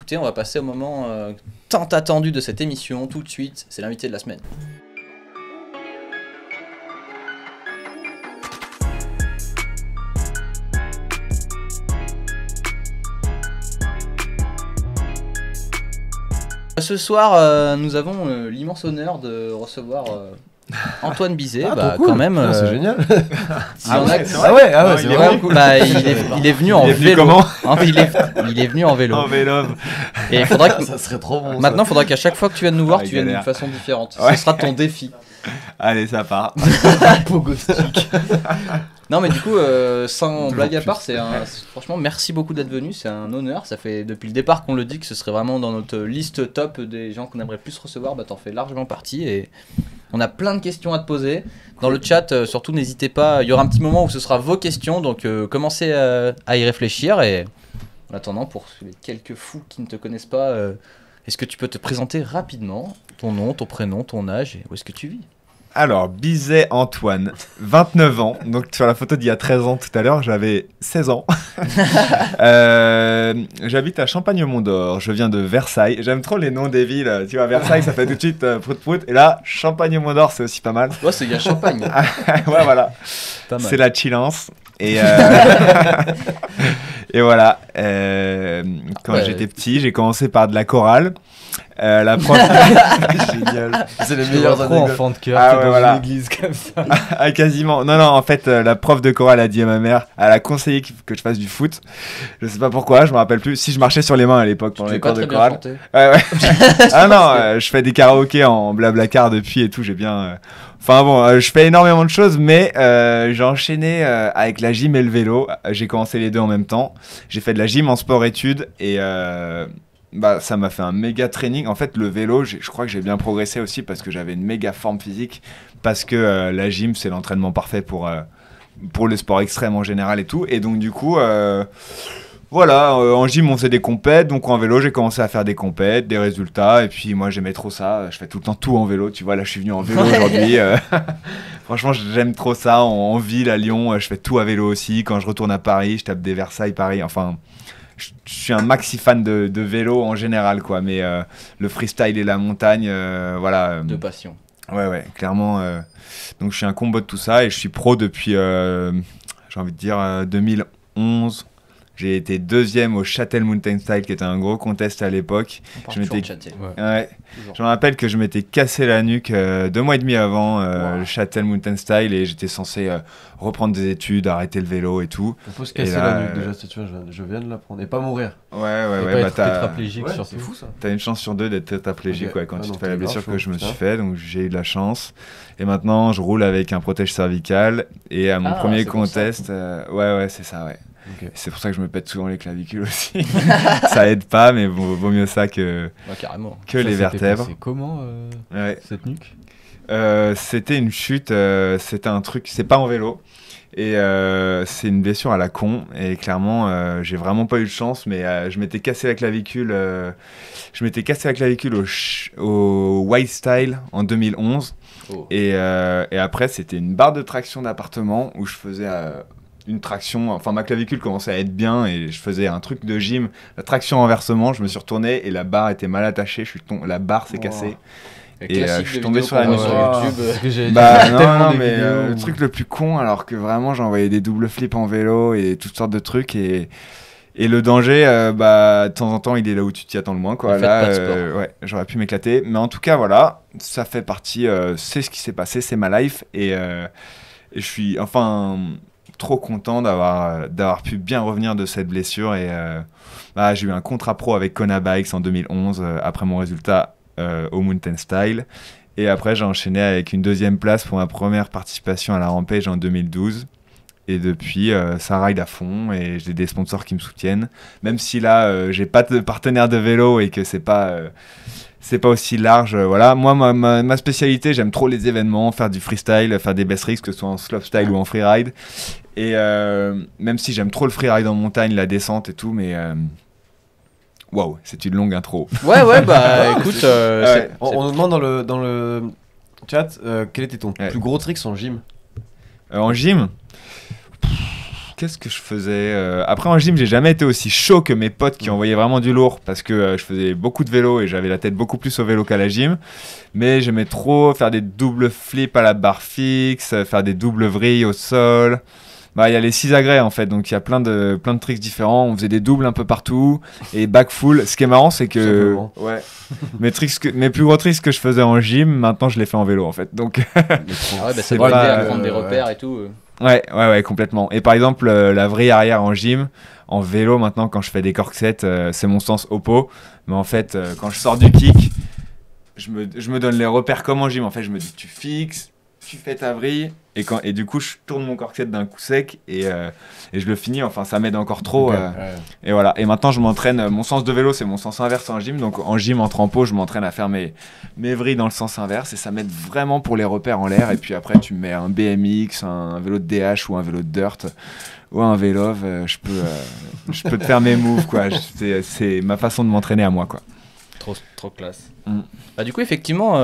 écoutez, on va passer au moment tant attendu de cette émission. Tout de suite, c'est l'invité de la semaine. Ce soir, nous avons l'immense honneur de recevoir Antoine Bizet. Cool. Quand même. C'est génial. Ah ouais, c'est vraiment cool. Il est venu en vélo. Comment il est venu en vélo. En vélo. Et il faudra que... Ça serait trop bon. Maintenant, il faudra qu'à chaque fois que tu viennes nous voir, tu viennes galère. d'une façon différente. Ouais. Ce sera ton défi. Allez, ça part. Pogostique. Non, mais du coup, sans blague à part, franchement, merci beaucoup d'être venu. C'est un honneur. Ça fait depuis le départ qu'on le dit que ce serait vraiment dans notre liste top des gens qu'on aimerait plus recevoir. Bah, t'en fais largement partie et on a plein de questions à te poser. Dans le chat, surtout, n'hésitez pas. Il y aura un petit moment où ce sera vos questions, donc commencez à y réfléchir. Et en attendant, pour les quelques fous qui ne te connaissent pas, est-ce que tu peux te présenter rapidement ton nom, ton prénom, ton âge et où est-ce que tu vis? Alors, Bizet Antoine, 29 ans. Donc, sur la photo d'il y a 13 ans tout à l'heure, j'avais 16 ans. J'habite à Champagne-Mont-d'Or. Je viens de Versailles. J'aime trop les noms des villes. Tu vois, Versailles, ça fait tout de suite prout-prout. Et là, Champagne-Mont-d'Or, c'est aussi pas mal. Ouais, c'est bien Champagne. Ouais, voilà. Pas mal. C'est la chillance. Et, et voilà. Quand j'étais petit, j'ai commencé par de la chorale. La prof. Génial. C'est les meilleurs anecdotes. Enfant de cœur, Ah ouais, dans voilà. une église comme ça. Ah, quasiment. Non, en fait, la prof de chorale a dit à ma mère, elle a conseillé que je fasse du foot. Je sais pas pourquoi, je me rappelle plus. Si je marchais sur les mains à l'époque pendant les cours de chorale. Ouais. Ah non, je fais des karaokés en blablacar depuis et tout, j'ai bien... Enfin bon, je fais énormément de choses, mais j'ai enchaîné avec la gym et le vélo. J'ai commencé les deux en même temps. J'ai fait de la gym en sport-études et... ça m'a fait un méga training. En fait, le vélo, je crois que j'ai bien progressé aussi parce que j'avais une méga forme physique. Parce que la gym, c'est l'entraînement parfait pour le sport extrême en général et tout. Et donc, du coup, en gym, on faisait des compètes. Donc, en vélo, j'ai commencé à faire des compètes, des résultats. Et puis, moi, j'aimais trop ça. Je fais tout le temps tout en vélo. Tu vois, là, je suis venu en vélo aujourd'hui. Franchement, j'aime trop ça. En ville, à Lyon, je fais tout à vélo aussi. Quand je retourne à Paris, je tape des Versailles, Paris. Enfin... Je suis un maxi fan de vélo en général, quoi. Mais le freestyle et la montagne, voilà. De passion. Ouais, clairement. Donc, je suis un combo de tout ça et je suis pro depuis, j'ai envie de dire, 2011. J'ai été deuxième au Châtel Mountain Style, qui était un gros contest à l'époque. Je me rappelle que je m'étais cassé la nuque 2 mois et demi avant le Châtel Mountain Style et j'étais censé reprendre des études, arrêter le vélo et tout. On peut se casser la nuque déjà, tu vois, je viens de l'apprendre. Et pas mourir. Ouais. Être tétraplégique, C'est fou ça. T'as une chance sur 2 d'être tétraplégique quand tu te fais la blessure que je me suis putain. fait, donc j'ai eu de la chance. Et maintenant, je roule avec un protège cervical et à mon premier contest, ouais, c'est ça, ouais. Okay. C'est pour ça que je me pète souvent les clavicules aussi. Ça aide pas, mais vaut mieux ça que les vertèbres. C'est comment cette nuque? C'était une chute, c'était un truc, c'est pas en vélo. Et c'est une blessure à la con. Et clairement, j'ai vraiment pas eu de chance, mais je m'étais cassé la clavicule. Au White Style en 2011. Oh. Et après, c'était une barre de traction d'appartement où je faisais une traction. Enfin, ma clavicule commençait à être bien et je faisais un truc de gym. La traction renversement, je me suis retourné et la barre était mal attachée. La barre s'est cassée. Et je suis tombé sur la nuque sur YouTube. Non, mais le truc le plus con, alors que vraiment j'envoyais des doubles flips en vélo et toutes sortes de trucs et le danger, de temps en temps, il est là où tu t'y attends le moins, quoi. Là, ouais, j'aurais pu m'éclater, mais en tout cas, voilà, ça fait partie. C'est ce qui s'est passé, c'est ma life et je suis trop content d'avoir pu bien revenir de cette blessure et j'ai eu un contrat pro avec Kona Bikes en 2011 après mon résultat au Mountain Style et après j'ai enchaîné avec une 2e place pour ma première participation à la Rampage en 2012 et depuis ça ride à fond et j'ai des sponsors qui me soutiennent même si là j'ai pas de partenaire de vélo et que c'est pas aussi large, voilà. Moi, ma spécialité, j'aime trop les événements, faire du freestyle, faire des best tricks, que ce soit en slopestyle ou en freeride. Et même si j'aime trop le freeride en montagne, la descente et tout, mais waouh, c'est une longue intro. Ouais, écoute, on nous demande dans le chat quel était ton plus gros trick en gym. En gym, qu'est-ce que je faisais Après en gym, j'ai jamais été aussi chaud que mes potes qui envoyaient vraiment du lourd parce que je faisais beaucoup de vélo et j'avais la tête beaucoup plus au vélo qu'à la gym. Mais j'aimais trop faire des doubles flips à la barre fixe, faire des doubles vrilles au sol. Bah, il y a les 6 agrès en fait, donc il y a plein de tricks différents. On faisait des doubles un peu partout et back full. Ce qui est marrant, c'est que mes plus gros tricks que je faisais en gym, maintenant je les fais en vélo en fait. Donc ça doit aider à prendre des repères et tout. Ouais, complètement. Et par exemple, la vrille arrière en gym, en vélo maintenant, quand je fais des corksets, c'est mon sens oppo. Mais en fait, quand je sors du kick, je me donne les repères comme en gym. En fait, je me dis, tu fixes, tu fais ta vrille. Et du coup, je tourne mon corset d'un coup sec et je le finis. Enfin, ça m'aide encore trop. Et voilà. Et maintenant, je m'entraîne. Mon sens de vélo, c'est mon sens inverse en gym. Donc, en gym, en trampo, je m'entraîne à faire mes vrilles dans le sens inverse. Et ça m'aide vraiment pour les repères en l'air. Et puis après, tu me mets un BMX, un vélo de DH ou un vélo de dirt ou un Vélove. Je peux te faire mes moves, quoi. C'est ma façon de m'entraîner à moi, quoi. Trop classe. Bah, du coup, effectivement,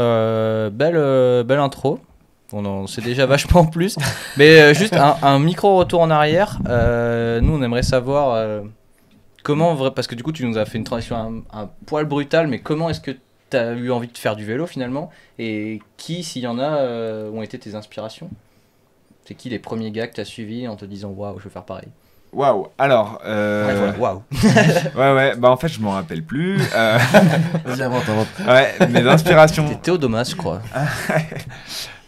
belle intro. On en sait déjà vachement plus. Mais juste un micro retour en arrière. Nous, on aimerait savoir comment, parce que du coup, tu nous as fait une transition un poil brutale, mais comment est-ce que tu as eu envie de faire du vélo finalement? Et qui, s'il y en a, ont été tes inspirations? C'est qui les premiers gars que tu as suivis en te disant waouh, je veux faire pareil? Waouh, alors. Waouh. Ouais, bah en fait, je m'en rappelle plus. Vas-y, invente. Ouais, mes inspirations. C'était Théodomas, je crois.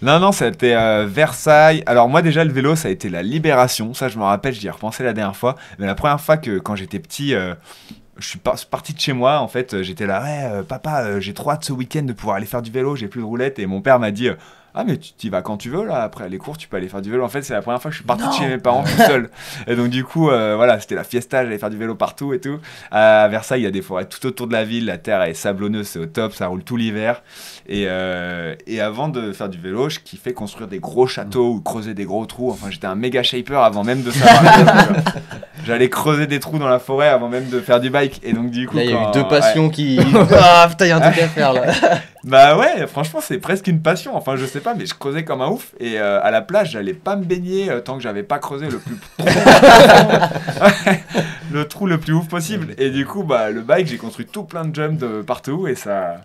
Non, c'était Versailles. Alors moi déjà le vélo ça a été la libération, ça je me rappelle, j'y ai repensé la dernière fois. Mais la première fois quand j'étais petit, je suis parti de chez moi en fait, j'étais là, papa, j'ai trop hâte ce week-end de pouvoir aller faire du vélo, j'ai plus de roulettes. Et mon père m'a dit, ah mais tu y vas quand tu veux là, après les cours tu peux aller faire du vélo. En fait c'est la première fois que je suis parti de chez mes parents tout seul. Et donc du coup voilà, c'était la fiesta, j'allais faire du vélo partout et tout. À Versailles il y a des forêts tout autour de la ville, la terre est sablonneuse, c'est au top, ça roule tout l'hiver. Et avant de faire du vélo, je kiffais construire des gros châteaux ou creuser des gros trous. Enfin j'étais un méga shaper avant même de savoir. J'allais creuser des trous dans la forêt avant même de faire du bike. Et donc du coup là il y a eu deux passions qui... Ah putain il y a un truc à faire là. Bah ouais, franchement c'est presque une passion, enfin je sais pas, mais je creusais comme un ouf. Et à la plage j'allais pas me baigner tant que j'avais pas creusé le plus le trou le plus ouf possible. Et du coup bah le bike, j'ai construit tout plein de jumps de partout et ça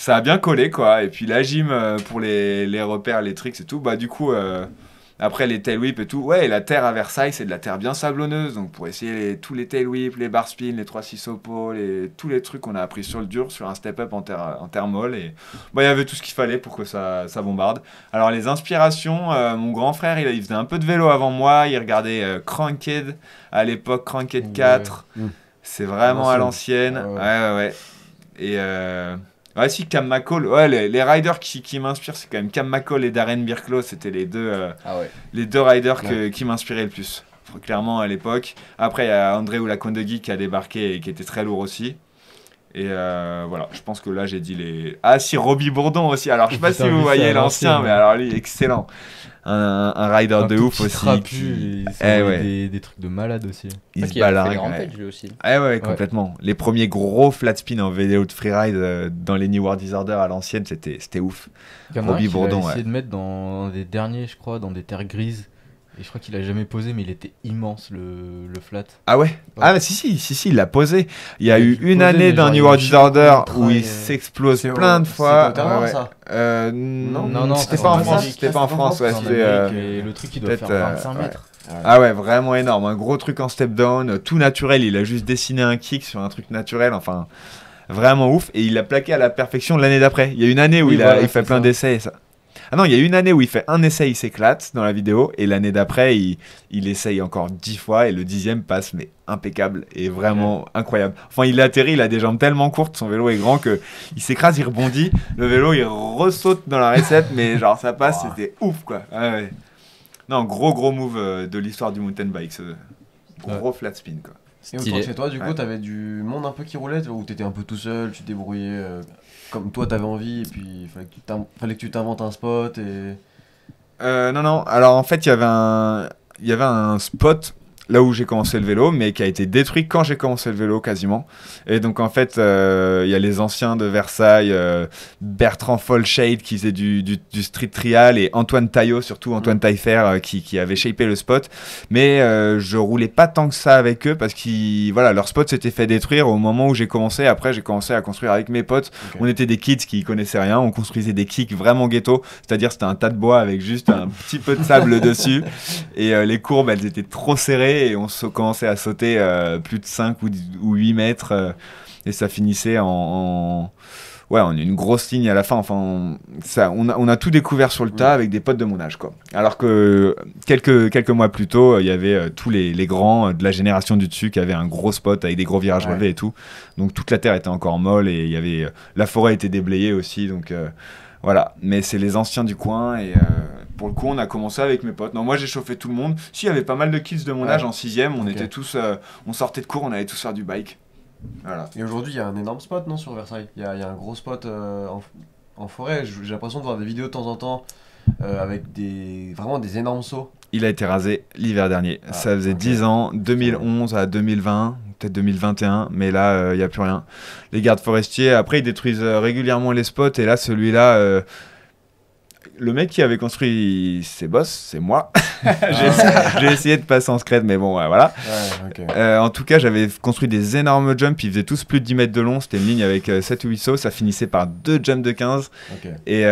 a bien collé quoi. Et puis la gym pour les repères, les tricks et tout, bah du coup après les tail whips et tout, ouais, et la terre à Versailles c'est de la terre bien sablonneuse, donc pour essayer tous les tail whips, les bar spins, les 3-6 oppo, tous les trucs qu'on a appris sur le dur, sur un step up en terre molle, et bah il y avait tout ce qu'il fallait pour que ça bombarde. Alors les inspirations, mon grand frère il faisait un peu de vélo avant moi, il regardait Cranked à l'époque, Cranked 4, c'est vraiment à l'ancienne, ouais. Et ouais, si, Cam McCall, ouais, les riders qui m'inspirent, c'est quand même Cam McCall et Darren Birklow, c'était les deux riders qui m'inspiraient le plus, clairement à l'époque. Après, il y a André Oulakondegui qui a débarqué et qui était très lourd aussi. Et voilà, je pense que là, j'ai dit les... Ah si, Robbie Bourdon aussi, alors je sais pas si vous voyez l'ancien, mais alors lui, excellent. Un rider de ouf aussi. Des trucs de malade aussi. Il se balargue. Aussi. Ouais, complètement. Les premiers gros flat spin en vidéo de freeride dans les New World Disorder à l'ancienne, c'était ouf. Robbie Bourdon, il a essayé de mettre dans des derniers, je crois, dans des terres grises. Et je crois qu'il a jamais posé, mais il était immense le flat. Ah ouais. Ah mais si, il l'a posé. Il y a eu une année dans New World Disorder où il s'explose plein de fois. Ça. Non, c'était pas en France. C'était pas en France. Ouais, c'était le truc qui doit faire 25 mètres. Ah ouais, vraiment énorme. Un gros truc en step down, tout naturel. Il a juste dessiné un kick sur un truc naturel. Enfin, vraiment ouf. Et il l'a plaqué à la perfection l'année d'après. Il y a une année où il fait plein d'essais et ça. Ah non, il y a une année où il fait un essai, il s'éclate dans la vidéo, et l'année d'après, il essaye encore 10 fois, et le 10e passe, mais impeccable, et vraiment incroyable. Enfin, il atterrit, il a des jambes tellement courtes, son vélo est grand, qu'il s'écrase, il rebondit, le vélo, il ressaute dans la recette, mais genre, ça passe, c'était ouf, quoi. Ouais. Non, gros move de l'histoire du mountain bike, ce gros flat spin, quoi. Et autour de chez toi, du coup, t'avais du monde un peu qui roulait, ou t'étais un peu tout seul, tu te débrouillais comme toi t'avais envie, et puis il fallait que tu t'inventes un spot et... Non, alors en fait il y avait un spot là où j'ai commencé le vélo, mais qui a été détruit quand j'ai commencé le vélo quasiment. Et donc en fait, il y a les anciens de Versailles, Bertrand Folshade qui faisait du street trial et Antoine Taillot, surtout Antoine Taillefer qui avait shapé le spot. Mais je roulais pas tant que ça avec eux parce que voilà, leur spot s'était fait détruire au moment où j'ai commencé. Après, j'ai commencé à construire avec mes potes. Okay. On était des kids qui connaissaient rien. On construisait des kicks vraiment ghetto, c'est-à-dire c'était un tas de bois avec juste un petit peu de sable dessus. Et les courbes, elles étaient trop serrées et on commençait à sauter plus de 5 ou 8 mètres et ça finissait en une grosse ligne à la fin. Enfin, on a tout découvert sur le tas avec des potes de mon âge, quoi. Alors que quelques mois plus tôt, il y avait tous les grands de la génération du dessus qui avaient un gros spot avec des gros virages relevés et tout. Donc toute la terre était encore molle et il y avait la forêt était déblayée aussi. Donc voilà. Mais c'est les anciens du coin et pour le coup, on a commencé avec mes potes. Non, moi j'ai chauffé tout le monde. Si, il y avait pas mal de kids de mon âge en 6ème. On était tous, on sortait de cours, on allait tous faire du bike. Voilà. Et aujourd'hui, il y a un énorme spot, non, sur Versailles. Il y a un gros spot en forêt. J'ai l'impression de voir des vidéos de temps en temps avec vraiment des énormes sauts. Il a été rasé l'hiver dernier. Ça faisait 10 ans, 2011 à 2020, peut-être 2021, mais là, il n'y a plus rien. Les gardes forestiers, après, ils détruisent régulièrement les spots. Et là, celui-là... le mec qui avait construit ses bosses, c'est moi. J'ai essayé de passer en scred, mais bon, voilà. Ouais, okay. En tout cas, j'avais construit des énormes jumps. Ils faisaient tous plus de 10 mètres de long. C'était une ligne avec 7 ou 8 sauts. Ça finissait par 2 jumps de 15. Okay. Et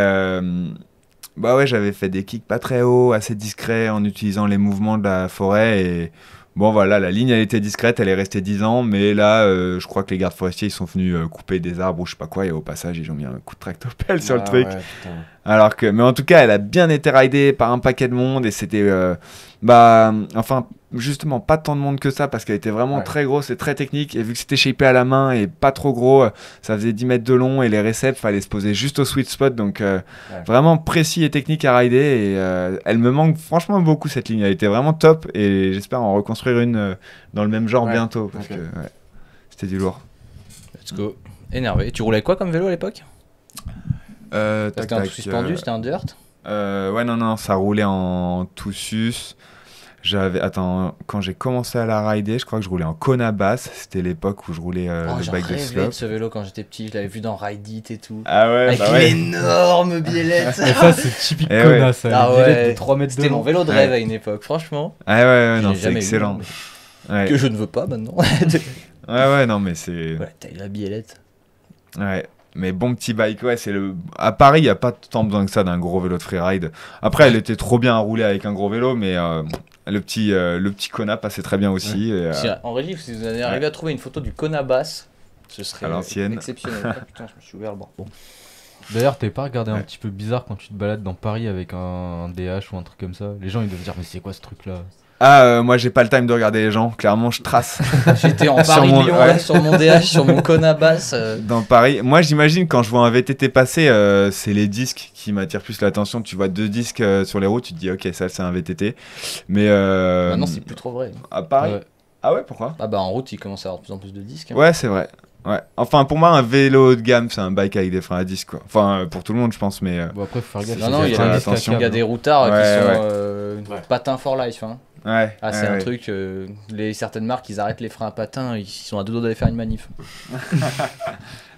bah ouais, j'avais fait des kicks pas très hauts, assez discrets, en utilisant les mouvements de la forêt. Et bon, voilà, la ligne, elle était discrète. Elle est restée 10 ans. Mais là, je crois que les gardes forestiers, ils sont venus couper des arbres ou je sais pas quoi. Et au passage, ils ont mis un coup de tractopelle sur le truc. Ouais, alors que, mais en tout cas, elle a bien été ridée par un paquet de monde et c'était, enfin, justement, pas tant de monde que ça parce qu'elle était vraiment très grosse et très technique. Et vu que c'était shapé à la main et pas trop gros, ça faisait 10 mètres de long et les réceps, fallait se poser juste au sweet spot. Donc, vraiment précis et technique à rider. Et elle me manque franchement beaucoup cette ligne. Elle était vraiment top et j'espère en reconstruire une dans le même genre bientôt parce que c'était du lourd. Let's go. Énervé. Tu roulais quoi comme vélo à l'époque? C'était un tout suspendu, c'était un dirt? Ouais, non, ça roulait en Toussus. Quand j'ai commencé à la rider, je crois que je roulais en Kona basse. C'était l'époque où je roulais le bike de slope. De ce vélo quand j'étais petit, je l'avais vu dans Ride It et tout. Ah ouais, avec une énorme biellette. Et ça, c'est typique Kona, ça. Ah ouais, de 3 mètres de long. C'était mon vélo de rêve à une époque, franchement. Ah ouais, non, c'est excellent. Que je ne veux pas maintenant. ouais, non, mais c'est. Ouais, t'as eu la biellette. Ouais. Mais bon petit bike, ouais, à Paris, il n'y a pas tant besoin que ça d'un gros vélo de freeride. Après, elle était trop bien à rouler avec un gros vélo, mais le petit Kona passait très bien aussi. Ouais. En régie, si vous arrivez à trouver une photo du Kona basse, ce serait exceptionnel. Ah, putain, je me suis ouvert le bord. Bon. D'ailleurs, t'es pas regardé un petit peu bizarre quand tu te balades dans Paris avec un DH ou un truc comme ça? Les gens, ils doivent dire, mais c'est quoi ce truc-là? Moi j'ai pas le time de regarder les gens, clairement je trace. J'étais en Paris-Lyon là, sur mon DH, sur mon Kona basse. Dans Paris, moi j'imagine quand je vois un VTT passer, c'est les disques qui m'attirent plus l'attention. Tu vois 2 disques sur les routes, tu te dis ok, ça c'est un VTT. Mais maintenant c'est plus trop vrai. À Paris Ah ouais, pourquoi? Ah bah en route il commence à avoir de plus en plus de disques. Hein. Ouais, c'est vrai. Ouais. Enfin, pour moi, un vélo haut de gamme, c'est un bike avec des freins à disque, quoi. Enfin, pour tout le monde, je pense, mais. Bon, après, faut faire gaffe. Non, il y a des routards qui sont patins for life. Hein. Ouais. Ah, c'est un truc. Certaines marques, ils arrêtent les freins à patins, ils sont à 2 doigts d'aller faire une manif.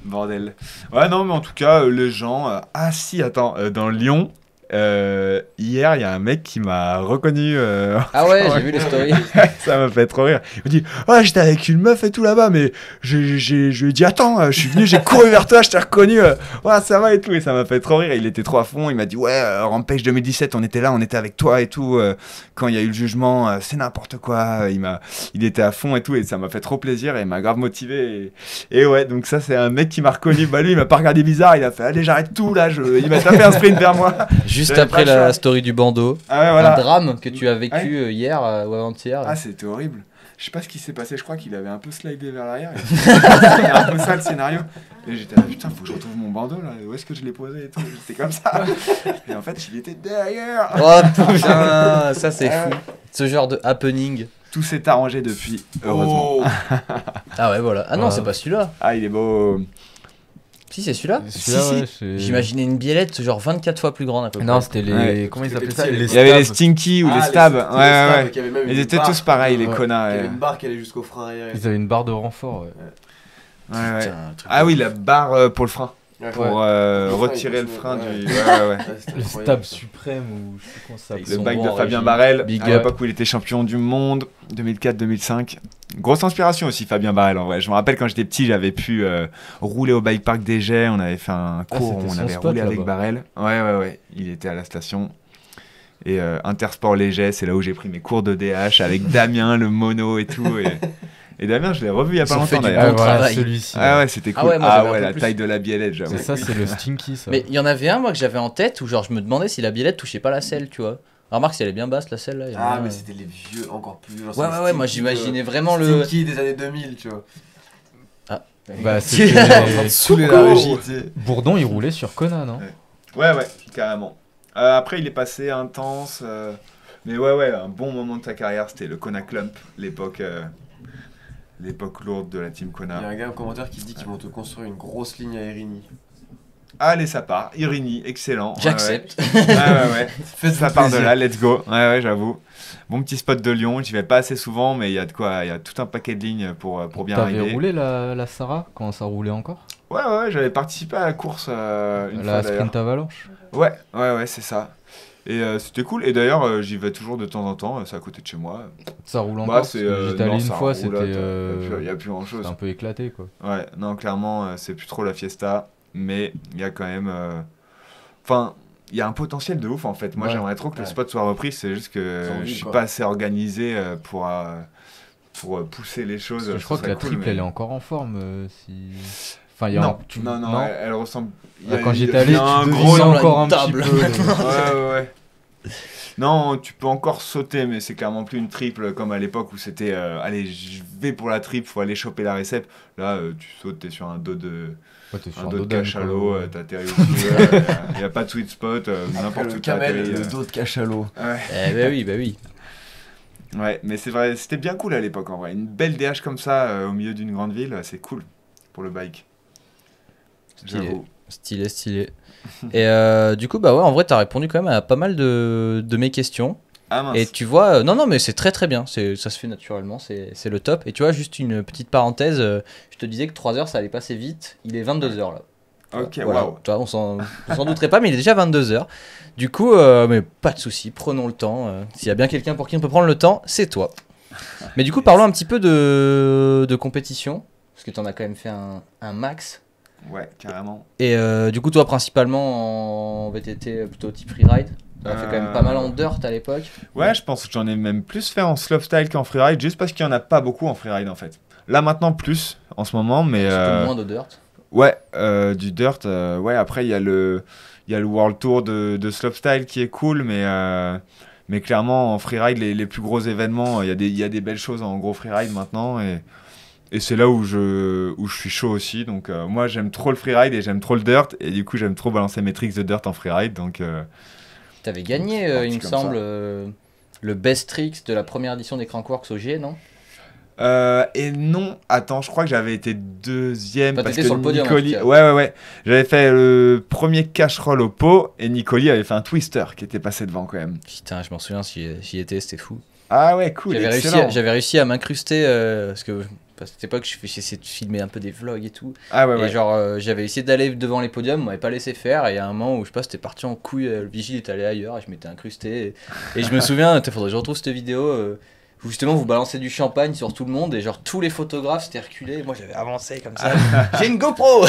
Bordel. Ouais, non, mais en tout cas, les gens. Ah, si, attends, dans Lyon. Hier, il y a un mec qui m'a reconnu. Ah ouais, j'ai vu les stories. Ça m'a fait trop rire. Il me dit ouais, j'étais avec une meuf et tout là-bas, mais je lui ai dit attends, je suis venu, j'ai couru vers toi, je t'ai reconnu. Ouais, ça va et tout. Et ça m'a fait trop rire. Il était trop à fond. Il m'a dit ouais, Rampage 2017, on était là, on était avec toi et tout. Quand il y a eu le jugement, c'est n'importe quoi. Il était à fond et tout. Et ça m'a fait trop plaisir et il m'a grave motivé. Et ouais, donc ça, c'est un mec qui m'a reconnu. Bah lui, il m'a pas regardé bizarre. Il a fait allez, j'arrête tout là. Il m'a tapé un sprint vers moi. Juste après la story du bandeau, voilà. Un drame que tu as vécu hier ou avant-hier. Ah, c'était horrible. Je sais pas ce qui s'est passé, je crois qu'il avait un peu slidé vers l'arrière. C'était un peu ça le scénario. Et j'étais là, putain, faut que je retrouve mon bandeau là, où est-ce que je l'ai posé et tout. J'étais comme ça. Et en fait, il était derrière. Oh putain, ça c'est fou. Ce genre de happening. Tout s'est arrangé depuis, heureusement. Ah ouais, voilà. Ah non, c'est pas celui-là. Ah, il est beau. Si, c'est celui-là. J'imaginais une biellette genre 24 fois plus grande à peu près. Non, c'était les. Comment ils appelaient ça? Il y avait les Stinky ou les Stab. Ouais. Ils étaient tous pareils, les connards. Il y avait une barre qui allait jusqu'au frein arrière. Ils avaient une barre de renfort. Ouais. Ah oui, la barre pour le frein. Pour retirer le frein du. Ouais. Le Stab suprême ou je sais comment ça s'appelle. Le bike de Fabien Barrel, à l'époque où il était champion du monde, 2004-2005. Grosse inspiration aussi, Fabien Barrel en vrai. Je me rappelle quand j'étais petit, j'avais pu rouler au bike park des Jets. On avait fait un cours où on avait roulé avec Barrel. Ouais. Il était à la station. Et Intersport Léger, c'est là où j'ai pris mes cours de DH avec Damien, le mono et tout. Et Damien, je l'ai revu il y a pas longtemps d'ailleurs. Bon travail. Celui-ci. Ah ouais, c'était cool. La taille de la biellette, j'avoue. C'est ça, c'est le Stinky, ça. Mais il y en avait un, moi, que j'avais en tête où genre je me demandais si la biellette touchait pas la selle, tu vois. Remarque si elle est bien basse, la selle là. Mais c'était les vieux, encore plus. Ouais, moi j'imaginais vraiment le. Stinky des années 2000, tu vois. Bah, c'était. Sous la régie. Bourdon, il roulait sur Kona, non? Ouais, carrément. Après, il est passé intense. Mais ouais, un bon moment de ta carrière, c'était le Kona Clump, l'époque lourde de la team Kona. Il y a un gars en commentaire qui dit qu'ils vont te construire une grosse ligne à Irini. Allez, ça part. Irini, excellent. J'accepte. Ouais. Ça part de là, let's go. Ouais, j'avoue. Bon petit spot de Lyon, j'y vais pas assez souvent, mais il y a de quoi, il y a tout un paquet de lignes pour bien arriver. T'avais roulé la Sarah quand ça roulait encore? Ouais, j'avais participé à la course une fois la sprint avalanche. Ouais, c'est ça. Et c'était cool. Et d'ailleurs, j'y vais toujours de temps en temps. C'est à côté de chez moi. Ça roule encore. J'étais allé une fois, c'était. Il n'y a plus grand chose. C'est un peu éclaté, quoi. Ouais, non, clairement, c'est plus trop la fiesta. Mais il y a quand même. Enfin, il y a un potentiel de ouf en fait. Moi, j'aimerais trop que le spot soit repris. C'est juste que je suis pas assez organisé pour pousser les choses. Je crois que la triple, elle est encore en forme. Enfin, non, elle ressemble. Quand j'étais allé, tu gros encore un petit peu. Ouais. Non, tu peux encore sauter, mais c'est clairement plus une triple comme à l'époque où c'était allez, je vais pour la triple, faut aller choper la récep. Là, tu sautes, t'es sur un dos de. Un dos de cachalot, t'atterris au-dessus, il n'y a pas de sweet spot, n'importe où t'atterris. Le dos de cachalot. Ouais. Bah oui. Ouais, mais c'est vrai, c'était bien cool à l'époque en vrai. Une belle DH comme ça au milieu d'une grande ville, c'est cool pour le bike. Stylé. Et du coup, bah ouais, en vrai, t'as répondu quand même à pas mal de mes questions. Ah mince. Et tu vois, non, mais c'est très bien, ça se fait naturellement, c'est le top. Et tu vois, juste une petite parenthèse, je te disais que 3 heures ça allait passer vite, il est 22h là. Ok, voilà. waouh. Toi, on s'en douterait pas, mais il est déjà 22h. Du coup, mais pas de soucis, prenons le temps. S'il y a bien quelqu'un pour qui on peut prendre le temps, c'est toi. Mais du coup, parlons un petit peu de compétition, parce que t'en as quand même fait un max. Ouais, carrément. Et du coup, toi, principalement en VTT, plutôt type freeride. Tu as fait quand même pas mal en dirt à l'époque. Ouais, je pense que j'en ai même plus fait en slopestyle qu'en freeride, juste parce qu'il n'y en a pas beaucoup en freeride en fait. Là maintenant plus en ce moment, mais... Un peu moins de dirt. Ouais, du dirt. Ouais, après il y a le World Tour de slopestyle qui est cool, mais clairement en freeride, les plus gros événements, il y a des belles choses en gros freeride maintenant, et c'est là où je suis chaud aussi. Donc moi j'aime trop le freeride et j'aime trop le dirt, et du coup j'aime trop balancer mes tricks de dirt en freeride, donc... T'avais gagné, il me semble, le Best Tricks de la première édition des Crankworks au G, non? Et non, attends, je crois que j'avais été deuxième parce que sur le podium, Nicoli... Ouais. J'avais fait le premier cash roll au pot et Nicoli avait fait un twister qui était passé devant quand même. Putain, je m'en souviens, j'y étais, c'était fou. Ah ouais, cool, j'avais réussi à m'incruster parce que... À cette époque, j'essayais de filmer un peu des vlogs et tout. Ah ouais, et genre, j'avais essayé d'aller devant les podiums, on m'avait pas laissé faire. Et il y a un moment où, je sais pas, c'était parti en couille, le vigile était allé ailleurs et je m'étais incrusté. Et je me souviens, il faudrait que je retrouve cette vidéo où justement vous balancez du champagne sur tout le monde et genre tous les photographes s'étaient reculés. Moi j'avais avancé comme ça. J'ai une GoPro.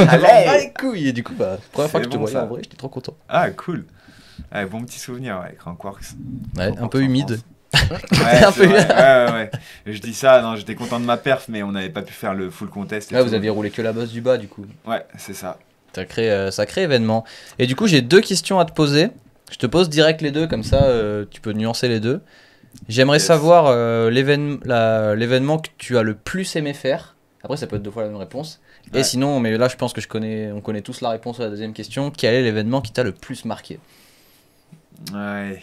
Allez, les couilles. Et du coup, première fois que je te voyais en vrai, j'étais trop content. Ah, cool. Ouais, bon petit souvenir, ouais, Crankworks. Ouais, un peu humide. Ouais. Je dis ça, non, j'étais content de ma perf, mais on n'avait pas pu faire le full contest. Là, vous aviez roulé que la bosse du bas, du coup. Ouais, c'est ça. Sacré événement. Et du coup, j'ai 2 questions à te poser. Je te pose direct les deux, comme ça, tu peux nuancer les deux. J'aimerais savoir l'événement que tu as le plus aimé faire. Après, ça peut être 2 fois la même réponse. Ouais. Et sinon, mais là, je pense que on connaît tous la réponse à la deuxième question. Quel est l'événement qui t'a le plus marqué? Ouais.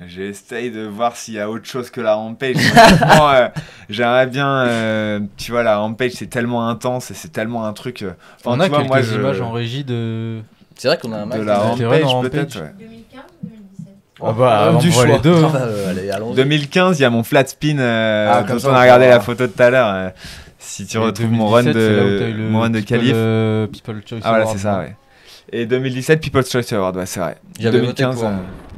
J'essaye de voir s'il y a autre chose que la Rampage. Franchement, j'aimerais bien. Tu vois, la Rampage, c'est tellement intense et c'est tellement un truc. On a quelques images en régie de. C'est vrai qu'on a un match de la Rampage, peut-être. Ouais. 2015 ou 2017 Ah bah, du on voit choix. les deux. Allez, allons-y. 2015, il y a mon flat spin. comme Quand ça, on on a regardé peut la voir. photo tout à l'heure. Si tu retrouves mon run de qualif. People Choice Ah voilà, Award, c'est ça, non ouais. Et 2017, People's Choice Award, ouais, c'est vrai. J'avais voté pour.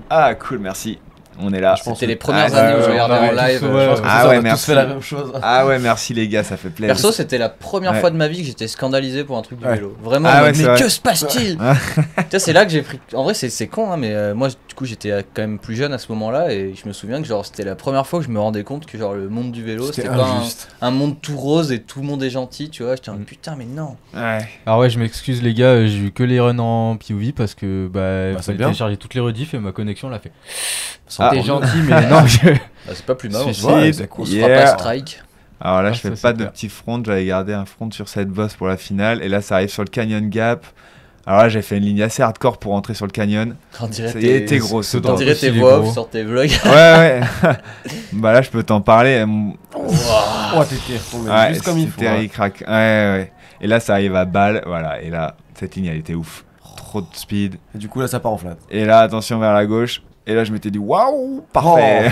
Ah, cool, merci. On est là. C'était les premières Ah, années où je regardais en ouais, live. tous, je ouais, pense que Ah Ça, ouais, on a tous merci. fait la même chose. Ah ouais, merci les gars, ça fait plaisir. Perso, c'était la première Ouais. fois de ma vie que j'étais scandalisé pour un truc du Ouais. vélo. Vraiment, Ah en ouais, mode, c'est mais vrai. que se passe-t-il? Tu sais, c'est là que j'ai pris. En vrai, c'est con, hein, mais moi, du coup, j'étais quand même plus jeune à ce moment-là et je me souviens que genre c'était la première fois que je me rendais compte que genre le monde du vélo, c'était pas injuste. un monde tout rose et tout le monde est gentil, tu vois. J'étais en putain, mais non. Ouais. Alors ouais, je m'excuse les gars, j'ai eu que les runs en POV parce que c'est fallait bien. télécharger toutes les rediffs et ma connexion l'a fait. Ah, C'était gentil, mais non. Bah, c'est pas plus mal. On se Suicide, fera- c'est cool. on se fera yeah. pas strike. Alors là, Ah, je fais ça, pas c'est de clair. petit front, j'avais gardé un front sur cette boss pour la finale. Et là, ça arrive sur le Canyon Gap. Alors là, j'ai fait une ligne assez hardcore pour rentrer sur le canyon. On dirait Ça y est, t'es gros, ce On temps. dirait Aussi, tes les voix gros. off sur tes vlogs. Ouais, ouais. Bah là, je peux t'en parler. Oh, t'étais retombé Ouais, juste comme il faut. c'était ric-rac. Ouais, ouais. Et là, ça arrive à balle. Voilà. Et là, cette ligne, elle était ouf. Trop de speed. Et du coup, là, ça part en flat. Et là, attention vers la gauche. Et là, je m'étais dit, waouh, parfait.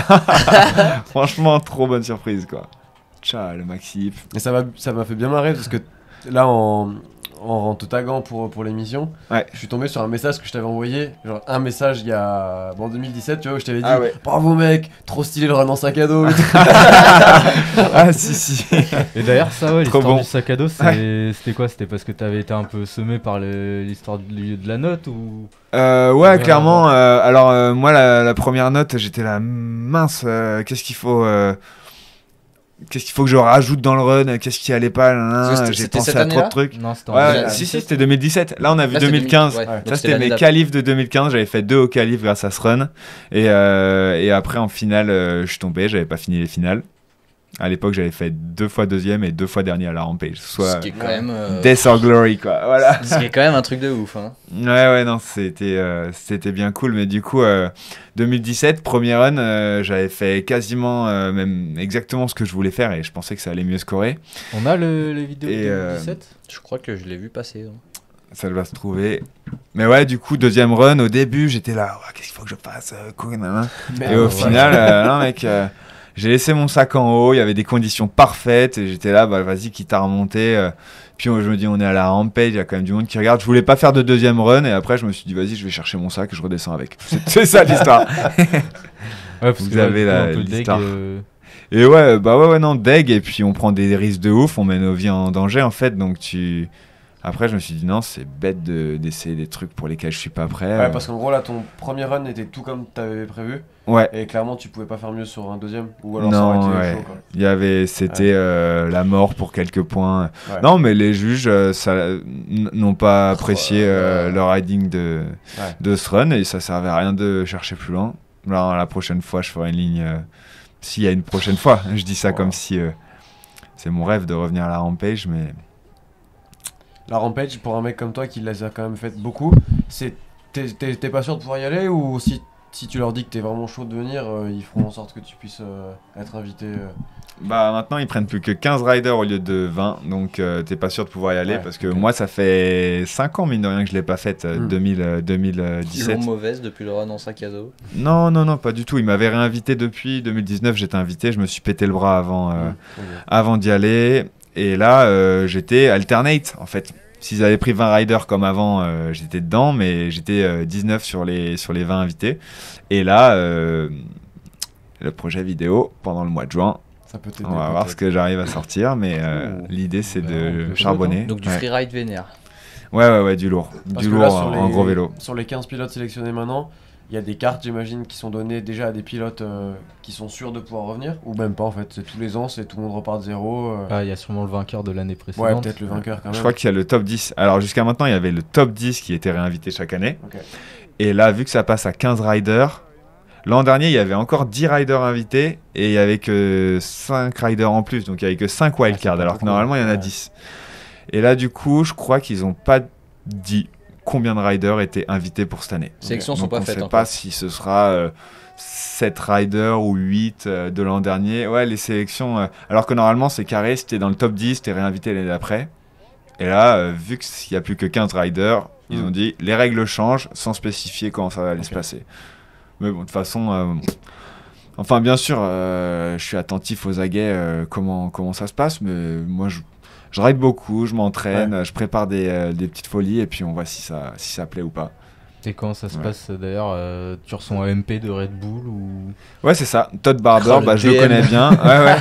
Franchement, trop bonne surprise, quoi. Ciao, le maxi. Et ça m'a fait bien marrer parce que là, en te taguant pour l'émission, Ouais. je suis tombé sur un message que je t'avais envoyé. Genre un message il y a. Bon, en 2017, tu vois, où je t'avais dit Ah ouais. bravo mec, trop stylé le run en sac à dos. Ah, si. Et d'ailleurs, ça, ouais, Trop l'histoire bon. du sac à dos, c'était quoi? C'était parce que t'avais été un peu semé par l'histoire de la note ou. Ouais, clairement. Alors, moi, la première note, j'étais là, mince, qu'est-ce qu'il faut que je rajoute dans le run? Qu'est-ce qui allait pas? Parce que J'ai c'était pensé cette à trop de année-là trucs. Non, c'était en Ouais, 2017. si, c'était 2017. Là, on a vu Là, c'est 2015. 2000, ouais. Ouais. Donc, Ça, c'était c'était l'année mes d'après. qualifs de 2015. J'avais fait 2 au qualif grâce à ce run. Et après, en finale, je suis tombé. J'avais pas fini les finales. À l'époque, j'avais fait 2 fois deuxième et 2 fois dernier à la Rampage. Ce Soit qui est quand même. Death or Glory, quoi. Voilà. Ce qui est quand même un truc de ouf. Hein. Ouais, non, c'était bien cool. Mais du coup, 2017, premier run, j'avais fait quasiment, même exactement ce que je voulais faire et je pensais que ça allait mieux scorer. On a les vidéos Et, de 2017 Je crois que je l'ai vu passer. Hein. Ça va se trouver. Mais ouais, du coup, deuxième run, au début, j'étais là, oh, qu'est-ce qu'il faut que je fasse cool, nanana. Et au final, non, mec, j'ai laissé mon sac en haut, il y avait des conditions parfaites et j'étais là, bah vas-y, quitte à remonter. Puis je me dis, on est à la Rampage, il y a quand même du monde qui regarde. Je voulais pas faire de deuxième run et après, je me suis dit, vas-y, je vais chercher mon sac et je redescends avec. C'est ça l'histoire. Ouais, parce Vous que là, avez du coup, la- un peu deg, l'histoire. Et ouais, ouais, non, deg, et puis on prend des risques de ouf, on met nos vies en danger en fait, donc tu. Après, je me suis dit, non, c'est bête d'essayer des trucs pour lesquels je suis pas prêt. Ouais, parce qu'en gros, là, ton premier run était tout comme t'avais prévu. Ouais. Et clairement, tu pouvais pas faire mieux sur un deuxième. Ou alors ça aurait Non, été ouais. chaud, quoi. Il y avait, c'était la mort pour quelques points. Ouais. Non, mais les juges n'ont pas apprécié le riding Ouais. de ce run et ça servait à rien de chercher plus loin. Là, la prochaine fois, je ferai une ligne. S'il y a une prochaine fois, je dis ça comme si c'est mon rêve de revenir à la Rampage, mais. La Rampage, pour un mec comme toi qui les a quand même fait beaucoup, t'es pas sûr de pouvoir y aller ou si tu leur dis que t'es vraiment chaud de venir, ils feront en sorte que tu puisses être invité Bah maintenant ils prennent plus que 15 riders au lieu de 20, donc t'es pas sûr de pouvoir y aller Ouais, parce que ok. moi ça fait 5 ans mine de rien que je l'ai pas faite, 2017. Ils l'ont mauvaise depuis le run en sac à dos. Non, pas du tout, ils m'avaient réinvité depuis 2019, j'étais invité, je me suis pété le bras avant d'y aller et là j'étais alternate en fait. S'ils avaient pris 20 riders comme avant, j'étais dedans, mais j'étais 19 sur les 20 invités. Et là, le projet vidéo pendant le mois de juin, Ça peut t'aider. on va voir ce que j'arrive à sortir, mais l'idée c'est de charbonner. Donc du Ouais. freeride vénère. Ouais, du lourd. Parce Du que lourd là, sur en les- gros vélo. Sur les 15 pilotes sélectionnés maintenant, il y a des cartes, j'imagine, qui sont données déjà à des pilotes qui sont sûrs de pouvoir revenir. Ou même pas en fait, c'est tous les ans, c'est tout le monde repart de zéro. Ah, il y a sûrement le vainqueur de l'année Ouais, précédente. peut-être le vainqueur quand même. Je crois qu'il y a le top 10. Alors jusqu'à maintenant, il y avait le top 10 qui était réinvité chaque année. Ok. Et là, vu que ça passe à 15 riders, l'an dernier, il y avait encore 10 riders invités et il y avait que 5 riders en plus. Donc il y avait que 5 wildcards, pas alors que beaucoup. normalement, il y en a Ouais. 10. Et là, du coup, je crois qu'ils n'ont pas dit combien de riders étaient invités pour cette année. Sélections Donc sont pas on faites ne sait encore. pas si ce sera 7 riders ou 8 de l'an dernier. Ouais, les sélections, alors que normalement c'est carré, si t'es dans le top 10, t'es réinvité l'année d'après. Et là, vu qu'il n'y a plus que 15 riders, ils ont dit les règles changent sans spécifier comment ça va aller se passer. Mais bon, de toute façon, enfin bien sûr, je suis attentif aux aguets, comment ça se passe, mais moi je ride beaucoup, je m'entraîne, je prépare des petites folies et puis on voit si ça plaît ou pas. Et comment ça se passe d'ailleurs tu reçois un MP de Red Bull ou... Ouais, c'est ça. Todd Barber, je le connais bien. Ouais.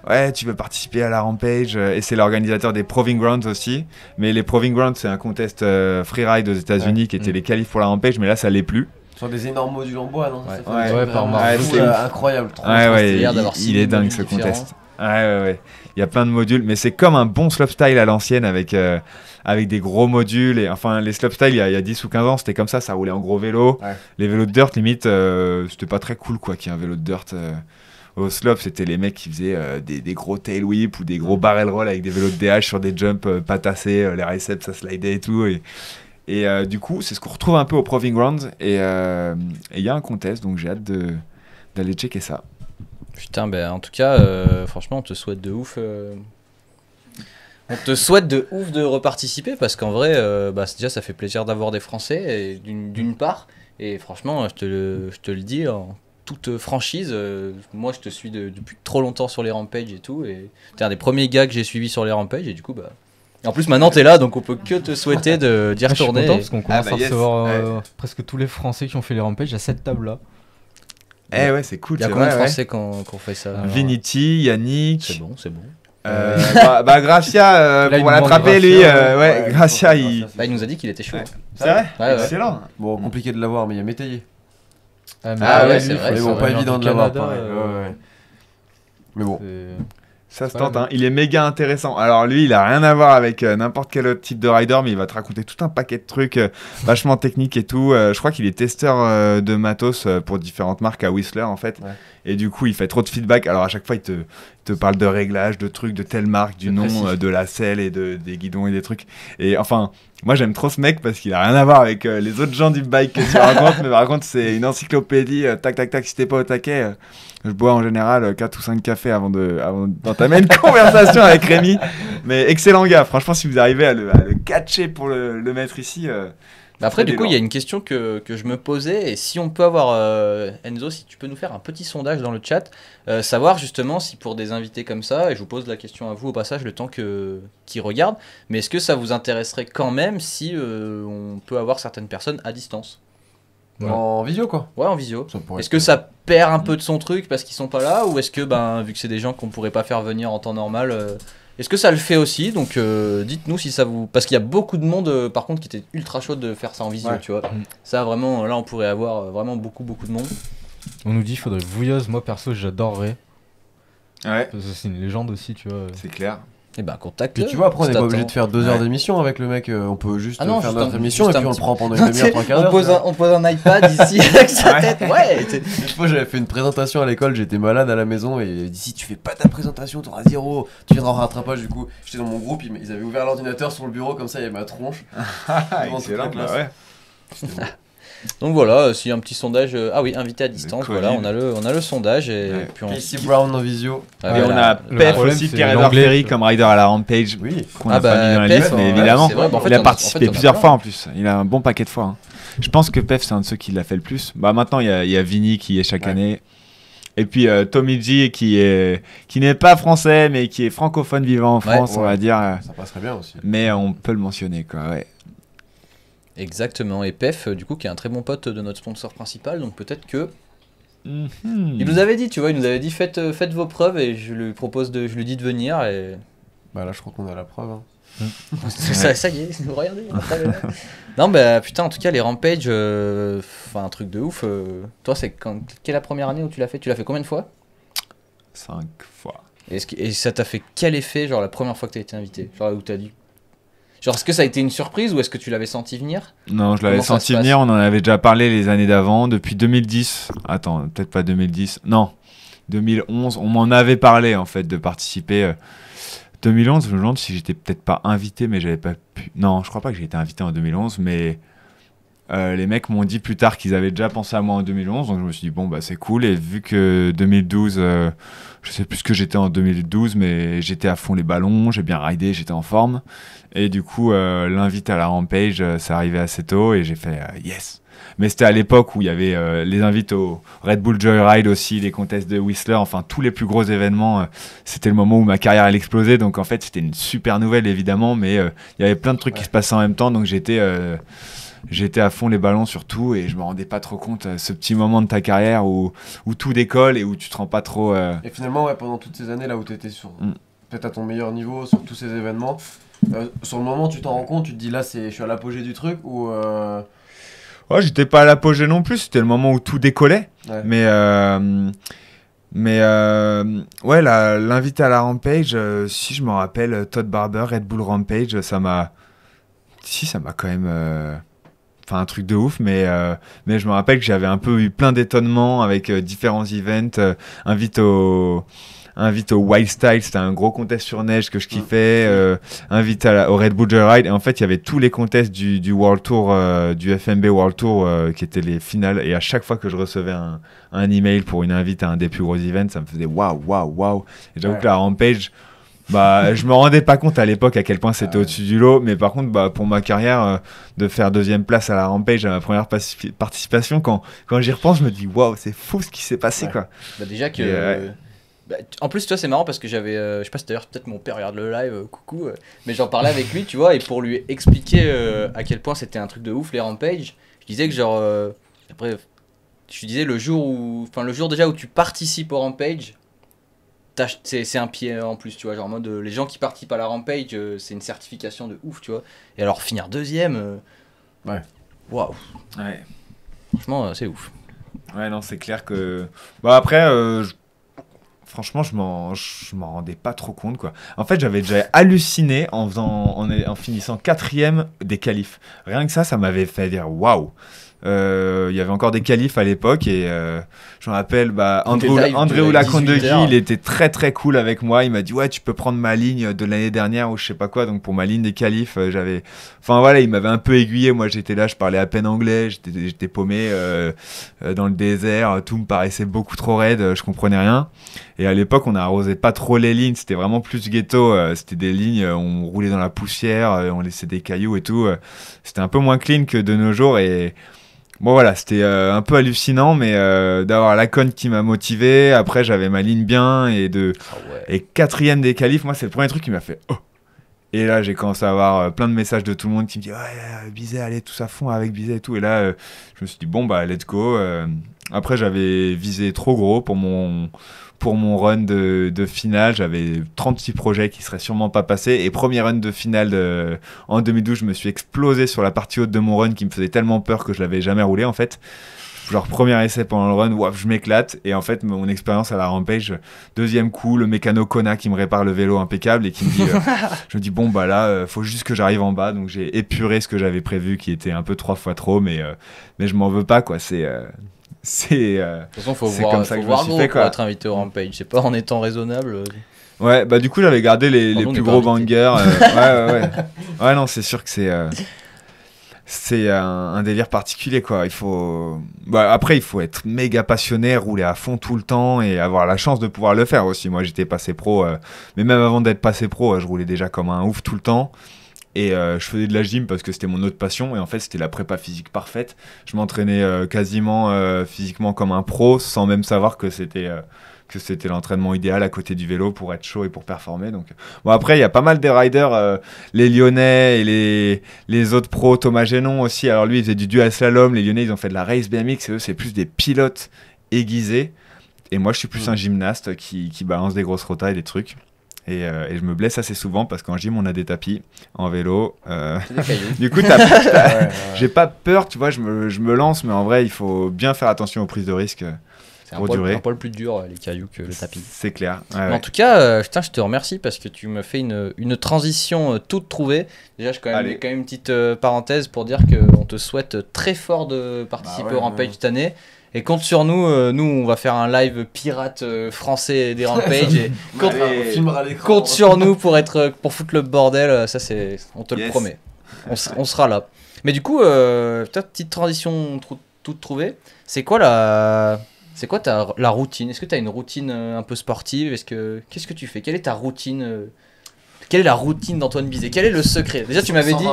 Ouais, tu peux participer à la Rampage et c'est l'organisateur des Proving Grounds aussi. Mais les Proving Grounds, c'est un contest freeride aux États-Unis qui était les qualifs pour la Rampage, mais là ça l'est plus. Sur des énormes modules en bois, non? Ouais, par marque. C'est incroyable. Il est dingue ce contest. Ouais. Il y a plein de modules, mais c'est comme un bon slopestyle à l'ancienne avec des gros modules. Et, enfin, les slopestyle, il y a 10 ou 15 ans, c'était comme ça roulait en gros vélo. Ouais. Les vélos de dirt, limite, c'était pas très cool qu'il y ait un vélo de dirt. Au slope, c'était les mecs qui faisaient des gros tail whip ou des gros barrel roll avec des vélos de DH sur des jumps pas tassés, les riceps ça slidait et tout. Et du coup, c'est ce qu'on retrouve un peu au Proving Grounds. Et il y a un contest, donc j'ai hâte d'aller checker ça. Putain, en tout cas, franchement, on te souhaite de ouf. On te souhaite de ouf de reparticiper parce qu'en vrai, déjà, ça fait plaisir d'avoir des Français et d'une part. Et franchement, je te le dis en toute franchise, moi, je te suis depuis trop longtemps sur les Rampage et tout. Et t'es un des premiers gars que j'ai suivi sur les Rampage et du coup, en plus, maintenant, t'es là, donc on peut que te souhaiter d'y retourner. Je suis content parce qu'on commence à recevoir presque tous les Français qui ont fait les Rampage à cette table-là. Ouais, c'est cool. Il y a combien de Français qui ont fait ça? Vinity, Yannick. C'est bon. Gracia, pour l'attraper, lui. Gracia, il nous a dit qu'il était chaud. C'est vrai? Excellent. Bon, compliqué de l'avoir, mais il y a Métayer. C'est vrai. Mais bon, pas évident de l'avoir, pareil. Mais bon. Ça se tente, hein. Il est méga intéressant. Alors lui, il a rien à voir avec n'importe quel autre type de rider, mais il va te raconter tout un paquet de trucs vachement techniques et tout. Je crois qu'il est testeur de matos pour différentes marques à Whistler en fait. Ouais. Et du coup, il fait trop de feedback. Alors à chaque fois, il te parle de réglages, de trucs, de telle marque, du nom, de la selle et des guidons et des trucs. Et enfin, moi j'aime trop ce mec parce qu'il a rien à voir avec les autres gens du bike que tu racontes. Mais par contre, c'est une encyclopédie. Tac, si t'es pas au taquet. Je bois en général 4 ou 5 cafés avant d'entamer une conversation avec Rémi. Mais excellent gars, franchement, si vous arrivez à le catcher pour le mettre ici. Après, du coup, il y a une question que je me posais. Et si on peut avoir, Enzo, si tu peux nous faire un petit sondage dans le chat, savoir justement si pour des invités comme ça, et je vous pose la question à vous au passage, le temps qu'ils regardent, mais est-ce que ça vous intéresserait quand même si on peut avoir certaines personnes à distance? Ouais. En visio quoi. Ouais, en visio. Est-ce que ça perd un peu de son truc parce qu'ils sont pas là, ou est-ce que vu que c'est des gens qu'on pourrait pas faire venir en temps normal, est-ce que ça le fait aussi? Donc dites-nous si ça vous... Parce qu'il y a beaucoup de monde par contre qui était ultra chaud de faire ça en visio, tu vois. Ça vraiment, là on pourrait avoir vraiment beaucoup de monde. On nous dit qu'il faudrait Vouilleuse, moi perso j'adorerais. Ouais. Parce que c'est une légende aussi, tu vois. C'est clair. Et contacte. Et tu vois, après on n'est pas obligé de faire 2 heures d'émission avec le mec, on peut juste faire notre émission et puis on le prend pendant une demi-heure, 3 quarts d'heure. On pose un iPad ici avec sa tête. Moi j'avais fait une présentation à l'école, j'étais malade à la maison et d'ici tu fais pas ta présentation, t'auras 0, tu viendras en rattrapage. Du coup, j'étais dans mon groupe, ils avaient ouvert l'ordinateur sur le bureau, comme ça il y avait ma tronche. Excellent, ouais. C'était beau. Donc voilà, s'il y a un petit sondage, invité à distance, voilà, on a le sondage et puis Casey Brown en visio. Et on a Pef aussi qui est rider ferry comme rider à la Rampage, qu'on a pas mis dans la liste, mais évidemment, il a participé plusieurs fois en plus, il a un bon paquet de fois. Hein. Je pense que Pef c'est un de ceux qui l'a fait le plus. Maintenant il y a Vinny qui est chaque année. Et puis Tommy G qui n'est pas français mais qui est francophone vivant en France, on va dire. Ça passerait bien aussi. Mais on peut le mentionner quoi, ouais. Exactement, et Pef, du coup, qui est un très bon pote de notre sponsor principal, donc peut-être que... Il nous avait dit, tu vois, il nous avait dit faites vos preuves et je lui dis de venir et... Là je crois qu'on a la preuve. Hein. ça y est, regardez. Non putain, en tout cas les Rampage, un truc de ouf. Toi, quelle est la première année où tu l'as fait? Tu l'as fait combien de fois? 5 fois. Et ça t'a fait quel effet, genre la première fois que t'as été invité? Genre où t'as dit... Genre, est-ce que ça a été une surprise ou est-ce que tu l'avais senti venir? Non, je l'avais senti venir, on en avait déjà parlé les années d'avant, depuis 2010. Attends, peut-être pas 2010. Non, 2011, on m'en avait parlé en fait de participer. 2011, je me demande si j'étais peut-être pas invité, mais j'avais pas pu. Non, je crois pas que j'ai été invité en 2011, mais les mecs m'ont dit plus tard qu'ils avaient déjà pensé à moi en 2011, donc je me suis dit bon bah c'est cool. Et vu que 2012, je sais plus ce que j'étais en 2012, mais j'étais à fond les ballons, j'ai bien ridé, j'étais en forme. Et du coup l'invite à la Rampage, ça arrivait assez tôt et j'ai fait yes. Mais c'était à l'époque où il y avait les invites au Red Bull Joyride aussi, les contests de Whistler, enfin tous les plus gros événements. C'était le moment où ma carrière elle explosait, donc en fait c'était une super nouvelle évidemment, mais il y avait plein de trucs qui se passaient en même temps, donc j'étais à fond les ballons sur tout et je me rendais pas trop compte ce petit moment de ta carrière où tout décolle et où tu te rends pas trop. Et finalement, ouais, pendant toutes ces années là où tu étais peut-être à ton meilleur niveau sur tous ces événements, sur le moment tu t'en rends compte, tu te dis là je suis à l'apogée du truc ou. Ouais, j'étais pas à l'apogée non plus, c'était le moment où tout décollait. Ouais. Mais ouais, l'invité à la Rampage, si je me rappelle, Todd Barber, Red Bull Rampage, ça m'a quand même. Enfin, un truc de ouf, mais je me rappelle que j'avais un peu eu plein d'étonnements avec différents events. Invite au Wild Style, c'était un gros contest sur neige que je kiffais. Invite au Red Bull Joyride. Et en fait, il y avait tous les contests du World Tour, du FMB World Tour, qui étaient les finales. Et à chaque fois que je recevais un email pour une invite à un des plus gros events, ça me faisait waouh. Et j'avoue que la Rampage, bah, je me rendais pas compte à l'époque à quel point c'était au-dessus du lot. Mais par contre, bah, pour ma carrière, de faire 2e place à la Rampage à ma première participation, quand j'y repense, je me dis waouh, c'est fou ce qui s'est passé, quoi. Bah, déjà que. Bah, en plus, toi, c'est marrant parce que j'avais, je sais pas si d'ailleurs peut-être mon père regarde le live, coucou, mais j'en parlais avec lui, tu vois, et pour lui expliquer à quel point c'était un truc de ouf les Rampage, je disais que genre, après, je disais le jour déjà où tu participes au Rampage, c'est un pied en plus, tu vois, genre en mode les gens qui participent à la Rampage, c'est une certification de ouf, tu vois, et alors finir 2e, ouais, waouh, ouais, franchement, c'est ouf. Ouais, non, c'est clair que, bah après. Franchement, je m'en rendais pas trop compte, quoi. En fait, j'avais déjà halluciné en finissant 4e des qualifs. Rien que ça m'avait fait dire waouh. Il y avait encore des qualifs à l'époque et je me rappelle, André Oulacondegui, il était très très cool avec moi. Il m'a dit ouais, tu peux prendre ma ligne de l'année dernière ou je sais pas quoi. Donc pour ma ligne des qualifs, enfin voilà, il m'avait un peu aiguillé. Moi j'étais là, je parlais à peine anglais, j'étais paumé dans le désert. Tout me paraissait beaucoup trop raide, je comprenais rien. Et à l'époque, on n'arrosait pas trop les lignes, c'était vraiment plus ghetto. C'était des lignes, on roulait dans la poussière, on laissait des cailloux et tout. C'était un peu moins clean que de nos jours et bon voilà, c'était un peu hallucinant, mais d'avoir la conne qui m'a motivé. Après, j'avais ma ligne bien et 4e des qualifs, moi c'est le premier truc qui m'a fait oh. Et là, j'ai commencé à avoir plein de messages de tout le monde qui me dit ouais, Bizet, allez tous à fond avec Bizet et tout. Et là, je me suis dit bon bah let's go. Après, j'avais visé trop gros pour mon run de finale. J'avais 36 projets qui seraient sûrement pas passés. Et premier run de finale en 2012, je me suis explosé sur la partie haute de mon run qui me faisait tellement peur que je l'avais jamais roulé en fait. Genre premier essai pendant le run, waf, je m'éclate. Et en fait, mon expérience à la Rampage, 2e coup, le mécano Kona qui me répare le vélo impeccable et qui me dit, je me dis bon bah là, faut juste que j'arrive en bas. Donc j'ai épuré ce que j'avais prévu qui était un peu 3 fois trop, mais je m'en veux pas quoi. De toute façon, faut voir gros pour être invité au Rampage. C'est pas en étant raisonnable. Ouais, bah du coup j'avais gardé les plus gros bangers. Ouais, non, c'est sûr que c'est un délire particulier quoi. Après il faut être méga passionné, rouler à fond tout le temps et avoir la chance de pouvoir le faire aussi. Moi j'étais passé pro, mais même avant d'être passé pro, je roulais déjà comme un ouf tout le temps. Et je faisais de la gym parce que c'était mon autre passion. Et en fait, c'était la prépa physique parfaite. Je m'entraînais quasiment physiquement comme un pro sans même savoir que c'était l'entraînement idéal à côté du vélo pour être chaud et pour performer. Donc, bon, après, il y a pas mal de riders, les Lyonnais et les autres pros. Thomas Génon aussi. Alors lui, il faisait du dual slalom. Les Lyonnais, ils ont fait de la race BMX. Et eux, c'est plus des pilotes aiguisés. Et moi, je suis plus un gymnaste qui balance des grosses rotas et des trucs. Et je me blesse assez souvent parce qu'en gym on a des tapis en vélo. Du coup, j'ai pas peur, tu vois, je me lance, mais en vrai il faut bien faire attention aux prises de risque. C'est un poil plus dur les cailloux que le tapis. C'est clair. En tout cas, je te remercie parce que tu me fais une transition toute trouvée. Déjà, je quand même une petite parenthèse pour dire qu'on te souhaite très fort de participer au Rampage cette année. Et compte sur nous, on va faire un live pirate français des Rampage. Et compte sur nous pour foutre le bordel, ça on te le promet. On sera là. Mais du coup, peut-être petite transition toute trouvée. C'est quoi la routine? Est-ce que tu as une routine un peu sportive? Qu'est-ce que tu fais? Quelle est ta routine Quelle est la routine d'Antoine Bizet? Quel est le secret? Déjà, tu m'avais dit,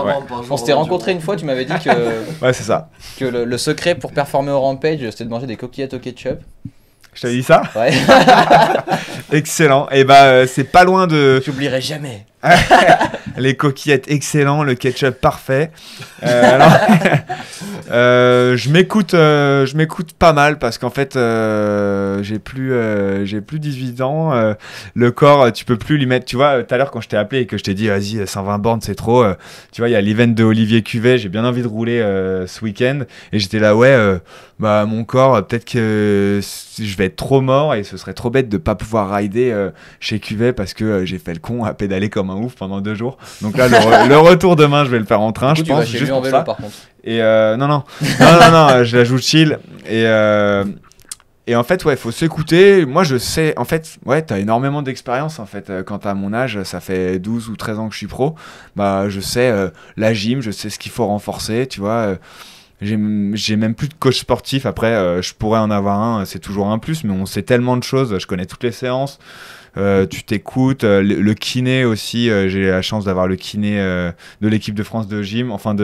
on s'était rencontrés une fois, tu m'avais dit que, ouais, c'est ça. Que le secret pour performer au Rampage, c'était de manger des coquillettes au ketchup. Je t'avais dit ça? Ouais. Excellent. Et c'est pas loin de. J'oublierai jamais. Les coquillettes, excellent. Le ketchup, parfait. Je m'écoute pas mal parce qu'en fait, j'ai plus 18 ans. Le corps, tu peux plus lui mettre. Tu vois, tout à l'heure, quand je t'ai appelé et que je t'ai dit, vas-y, 120 bornes, c'est trop. Tu vois, il y a l'event de Olivier Cuvet. J'ai bien envie de rouler ce week-end. Et j'étais là, mon corps, peut-être que je vais être trop mort et ce serait trop bête de pas pouvoir rider chez Cuvet parce que j'ai fait le con à pédaler comme un ouf pendant 2 jours. Donc là, le retour demain, je vais le faire en train, je pense. Tu vas chez lui en vélo, par contre. Et non, je la joue chill. Et en fait, il faut s'écouter. Moi, je sais, en fait, t'as énormément d'expérience, en fait. Quand t'as mon âge, ça fait 12 ou 13 ans que je suis pro. Je sais la gym, je sais ce qu'il faut renforcer, tu vois. J'ai même plus de coach sportif. Après, je pourrais en avoir un, c'est toujours un plus, mais on sait tellement de choses. Je connais toutes les séances. Tu t'écoutes. Le kiné aussi, j'ai la chance d'avoir le kiné de l'équipe de France de gym. Enfin,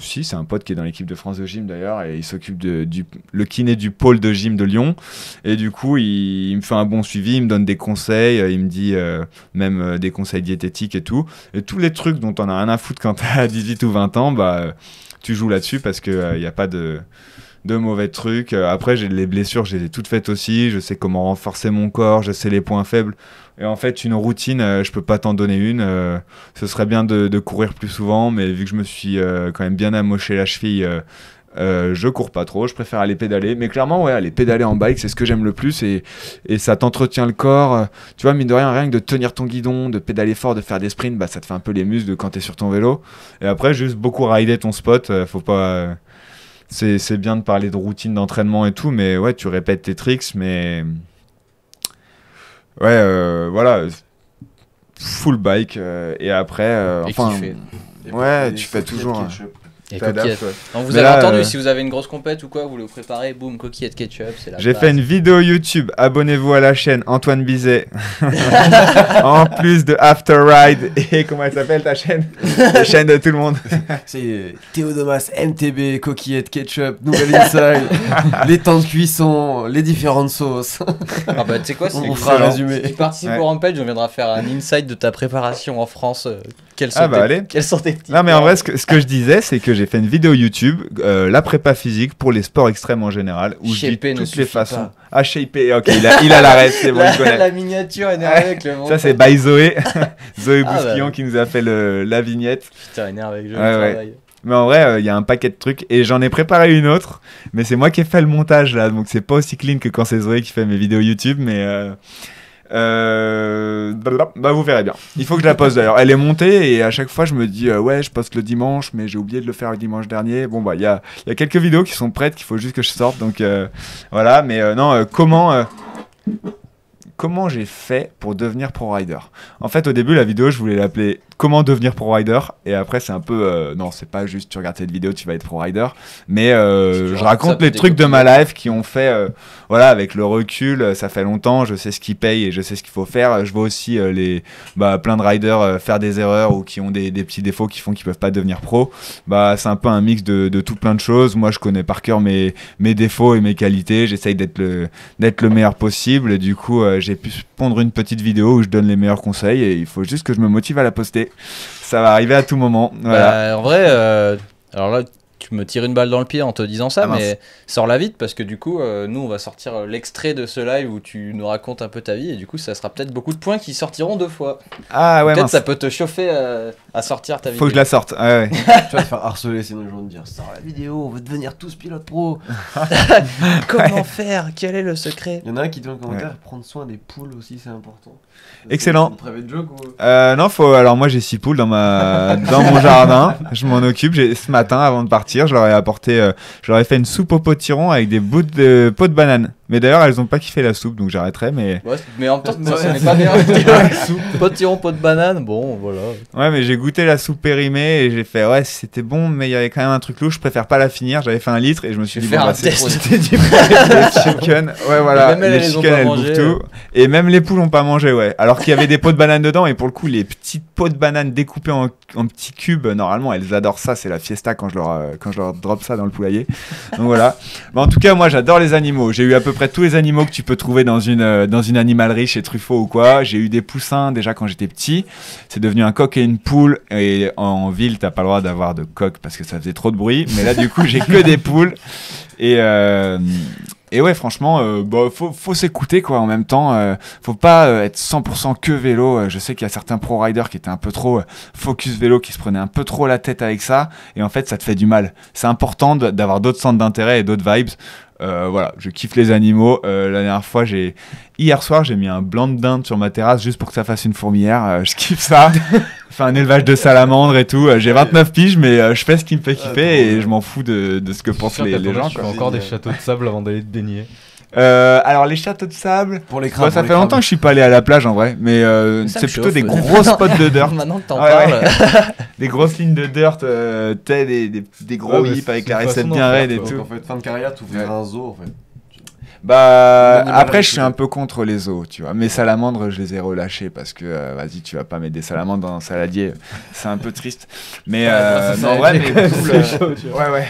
si, c'est un pote qui est dans l'équipe de France de gym d'ailleurs, et il s'occupe le kiné du pôle de gym de Lyon. Et du coup, il me fait un bon suivi, il me donne des conseils, il me dit même des conseils diététiques et tout. Et tous les trucs dont on a rien à foutre quand t'as 18 ou 20 ans, tu joues là-dessus parce qu'il n'y a pas de mauvais trucs. Après, j'ai les blessures, je les ai toutes faites aussi. Je sais comment renforcer mon corps, je sais les points faibles. Et en fait, une routine, je peux pas t'en donner une. Ce serait bien de courir plus souvent, mais vu que je me suis quand même bien amoché la cheville, je cours pas trop. Je préfère aller pédaler. Mais clairement, aller pédaler en bike, c'est ce que j'aime le plus. Et ça t'entretient le corps. Tu vois, mine de rien que de tenir ton guidon, de pédaler fort, de faire des sprints, ça te fait un peu les muscles quand t'es sur ton vélo. Et après, juste beaucoup rider ton spot. Faut pas... C'est bien de parler de routine d'entraînement et tout, mais tu répètes tes tricks, mais voilà, full bike et après, tu fais toujours. Et coquillettes. Donc vous avez entendu, si vous avez une grosse compète ou quoi, vous le préparez, boum, coquillettes ketchup, c'est la J'ai base. fait une vidéo YouTube, abonnez-vous à la chaîne Antoine Bizet. En plus de After Ride et comment elle s'appelle ta chaîne? La chaîne de tout le monde. C'est Théodomas MTB, coquillettes ketchup, nouvelle inside, les temps de cuisson, les différentes sauces. Ah tu sais quoi, on fera un résumé. Si tu participes au Rampage, on viendra faire un inside de ta préparation en France. Quels sont tes petits Non mais en vrai, ce que je disais, c'est que j'ai fait une vidéo YouTube, la prépa physique pour les sports extrêmes en général, où je dis toutes les façons. Ah, shaper, ok, il a l'arrêt, c'est bon, il connaît. La miniature énervée avec le monde. Ça, c'est by Zoé. Zoé Bousquillon qui nous a fait la vignette. Putain, énervé avec le travail. Mais en vrai, il y a un paquet de trucs et j'en ai préparé une autre, mais c'est moi qui ai fait le montage là, donc c'est pas aussi clean que quand c'est Zoé qui fait mes vidéos YouTube, mais vous verrez bien. Il faut que je la poste d'ailleurs. Elle est montée et à chaque fois je me dis je poste le dimanche, mais j'ai oublié de le faire le dimanche dernier. Bon il y a quelques vidéos qui sont prêtes qu'il faut juste que je sorte, donc voilà. Mais comment j'ai fait pour devenir pro rider? En fait, au début, la vidéo, je voulais l'appeler Comment devenir pro rider, et après c'est un peu non, c'est pas juste tu regardes cette vidéo tu vas être pro rider, mais je raconte les trucs de ma life qui ont fait avec le recul, ça fait longtemps, je sais ce qui paye et je sais ce qu'il faut faire. Je vois aussi plein de riders faire des erreurs ou qui ont des petits défauts qui font qu'ils peuvent pas devenir pro. C'est un peu un mix de tout plein de choses. Moi je connais par cœur mes défauts et mes qualités, j'essaye d'être le meilleur possible, et du coup j'ai pu pondre une petite vidéo où je donne les meilleurs conseils, et il faut juste que je me motive à la poster. Ça va arriver à tout moment. Voilà. En vrai, alors là, tu me tires une balle dans le pied en te disant ça, mais sors-la vite, parce que du coup, nous, on va sortir l'extrait de ce live où tu nous racontes un peu ta vie, et du coup, ça sera peut-être beaucoup de points qui sortiront 2 fois. Ah ouais, peut-être ça peut te chauffer à sortir ta vidéo. Faut que je la sorte. Ouais. Tu vas te faire harceler, sinon ils vont te dire sors la vidéo, on veut devenir tous pilotes pro. Comment faire? Quel est le secret? Il y en a un qui dit en commentaire prendre soin des poules aussi, c'est important. Excellent. C'est une private joke ou... Non, alors moi j'ai 6 poules dans mon jardin. Je m'en occupe. Ce matin, avant de partir, partir, je leur ai fait une soupe au potiron avec des bouts de peau de banane. Mais d'ailleurs, elles ont pas kiffé la soupe, donc j'arrêterai. Mais mais en même temps, ça n'est pas bien. Potiron, peau de banane, bon, voilà. Ouais, mais j'ai goûté la soupe périmée et j'ai fait, ouais, c'était bon, mais il y avait quand même un truc louche, je préfère pas la finir. J'avais fait 1 litre et je me suis dit, bon, c'est trop. Les chicken, ouais, voilà, les chicken, elles bouffent tout. Et même les poules ont pas mangé, ouais. Alors qu'il y avait des peaux de banane dedans, et pour le coup, les petites peaux de banane découpées en petits cubes, normalement, elles adorent ça, c'est la fiesta quand je leur drop ça dans le poulailler. Donc voilà. Mais en tout cas, moi, j'adore les animaux. J'ai eu à peu près tous les animaux que tu peux trouver dans une animalerie chez Truffaut ou quoi. J'ai eu des poussins déjà quand j'étais petit. C'est devenu un coq et une poule. Et en ville, t'as pas le droit d'avoir de coq parce que ça faisait trop de bruit. Mais là, du coup, j'ai que des poules. Et ouais, franchement, faut s'écouter quoi. En même temps, faut pas être 100% que vélo. Je sais qu'il y a certains pro riders qui étaient un peu trop focus vélo, qui se prenaient un peu trop la tête avec ça. Et en fait, ça te fait du mal. C'est important d'avoir d'autres centres d'intérêt et d'autres vibes. Voilà, je kiffe les animaux. La dernière fois, hier soir, j'ai mis un blanc de dinde sur ma terrasse juste pour que ça fasse une fourmilière. Je kiffe ça. Je fais un élevage de salamandres et tout. J'ai 29 piges, mais je fais ce qui me fait kiffer et je m'en fous de ce que pensent les gens. Je fais encore des châteaux de sable avant d'aller te baigner. Alors les châteaux de sable, pour les crabes, ça fait longtemps que je suis pas allé à la plage en vrai, mais c'est plutôt des gros spots de dirt. Maintenant que t'en parles. Des grosses lignes de dirt, des gros whips avec la recette bien raide et tout. En fait, fin de carrière, tu ouvres un zoo en fait. Bah après je suis un peu contre les zoos, tu vois. Mes salamandres, je les ai relâchés parce que vas-y, tu vas pas mettre des salamandres dans un saladier, c'est un peu triste. Mais non, en vrai, mes poules, ouais.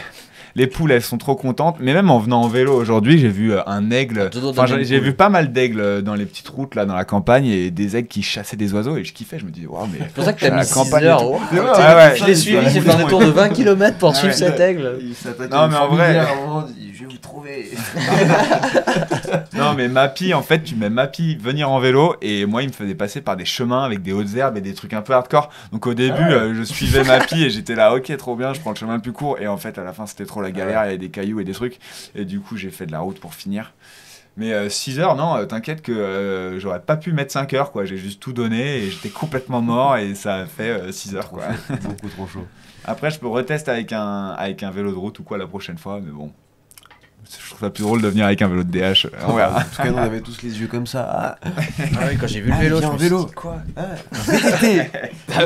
Les poules, elles sont trop contentes. Mais même en venant en vélo aujourd'hui, j'ai vu un aigle. Enfin, j'ai vu pas mal d'aigles dans les petites routes là dans la campagne et des aigles qui chassaient des oiseaux et je kiffais. Je me disais, waouh, mais. C'est pour ça que t'as mis 6 heures. Je l'ai suivi, j'ai fait un détour de 20 km pour suivre cet aigle. Non, mais en vrai. Je vais vous trouver. Non, mais Mappy, en fait, tu mets Mappy venir en vélo et moi, il me faisait passer par des chemins avec des hautes herbes et des trucs un peu hardcore. Donc au début, je suivais Mappy et j'étais là, ok, trop bien, je prends le chemin le plus court. Et en fait, à la fin, c'était trop la galère, il y avait des cailloux et des trucs. Et du coup, j'ai fait de la route pour finir. Mais 6 heures, non, t'inquiète que j'aurais pas pu mettre 5 heures, quoi. J'ai juste tout donné et j'étais complètement mort et ça a fait 6 heures, quoi. Beaucoup trop chaud. Après, je peux retester avec un vélo de route ou quoi la prochaine fois, mais bon. Je trouve ça plus drôle de venir avec un vélo de DH. On verra. En tout cas, nous, on avait tous les yeux comme ça. Ah oui, quand j'ai vu le vélo, je me suis dit, quoi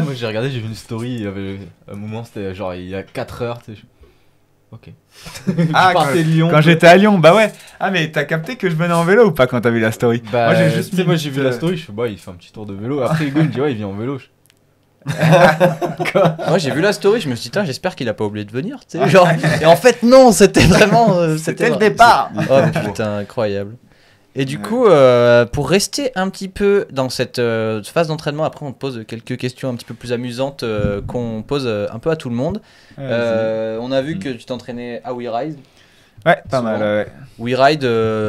Moi, j'ai regardé, j'ai vu une story. Il y avait un moment, c'était genre il y a 4 heures. Tu sais, ok. Ah, quand j'étais à Lyon, bah ouais. Ah, mais t'as capté que je venais en vélo ou pas quand t'as vu la story? Bah, moi j'ai vu la story, je fais bah, il fait un petit tour de vélo. Après, Hugo, il me dit ouais, il vient en vélo. Moi j'ai vu la story, je me suis dit j'espère qu'il a pas oublié de venir, tu sais, genre. Et en fait non, c'était vraiment c'était le départ. Oh putain, incroyable. Et du coup pour rester un petit peu dans cette phase d'entraînement, après on te pose quelques questions un petit peu plus amusantes qu'on pose un peu à tout le monde. On a vu que tu t'entraînais à WeRide. Ouais, pas mal, ouais. WeRide,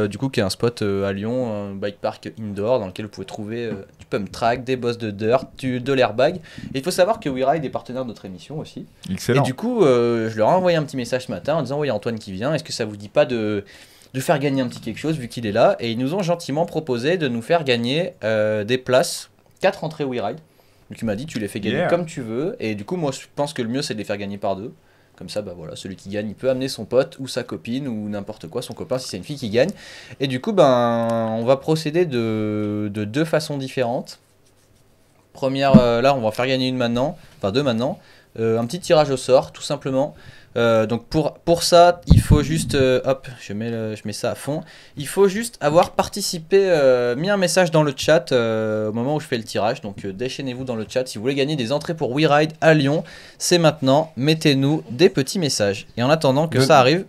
du coup, qui est un spot à Lyon, un bike park indoor dans lequel vous pouvez trouver du pump track, des bosses de dirt, de l'airbag. Et il faut savoir que WeRide est partenaire de notre émission aussi. Excellent. Et du coup, je leur ai envoyé un petit message ce matin en disant, oui, Antoine qui vient, est-ce que ça vous dit pas de faire gagner un petit quelque chose vu qu'il est là? Et ils nous ont gentiment proposé de nous faire gagner des places, 4 entrées WeRide. Donc il m'a dit, tu les fais gagner comme tu veux. Et du coup, moi, je pense que le mieux, c'est de les faire gagner par 2. Comme ça, bah voilà, celui qui gagne, il peut amener son pote ou sa copine ou n'importe quoi, son copain si c'est une fille qui gagne. Et du coup, on va procéder de 2 façons différentes. Première, là, on va faire gagner 2 maintenant. Un petit tirage au sort, tout simplement. Donc pour ça, il faut juste, hop, je mets ça à fond. Il faut juste avoir participé, mis un message dans le chat au moment où je fais le tirage. Donc déchaînez-vous dans le chat si vous voulez gagner des entrées pour WeRide à Lyon. C'est maintenant. Mettez-nous des petits messages. Et en attendant que ça arrive,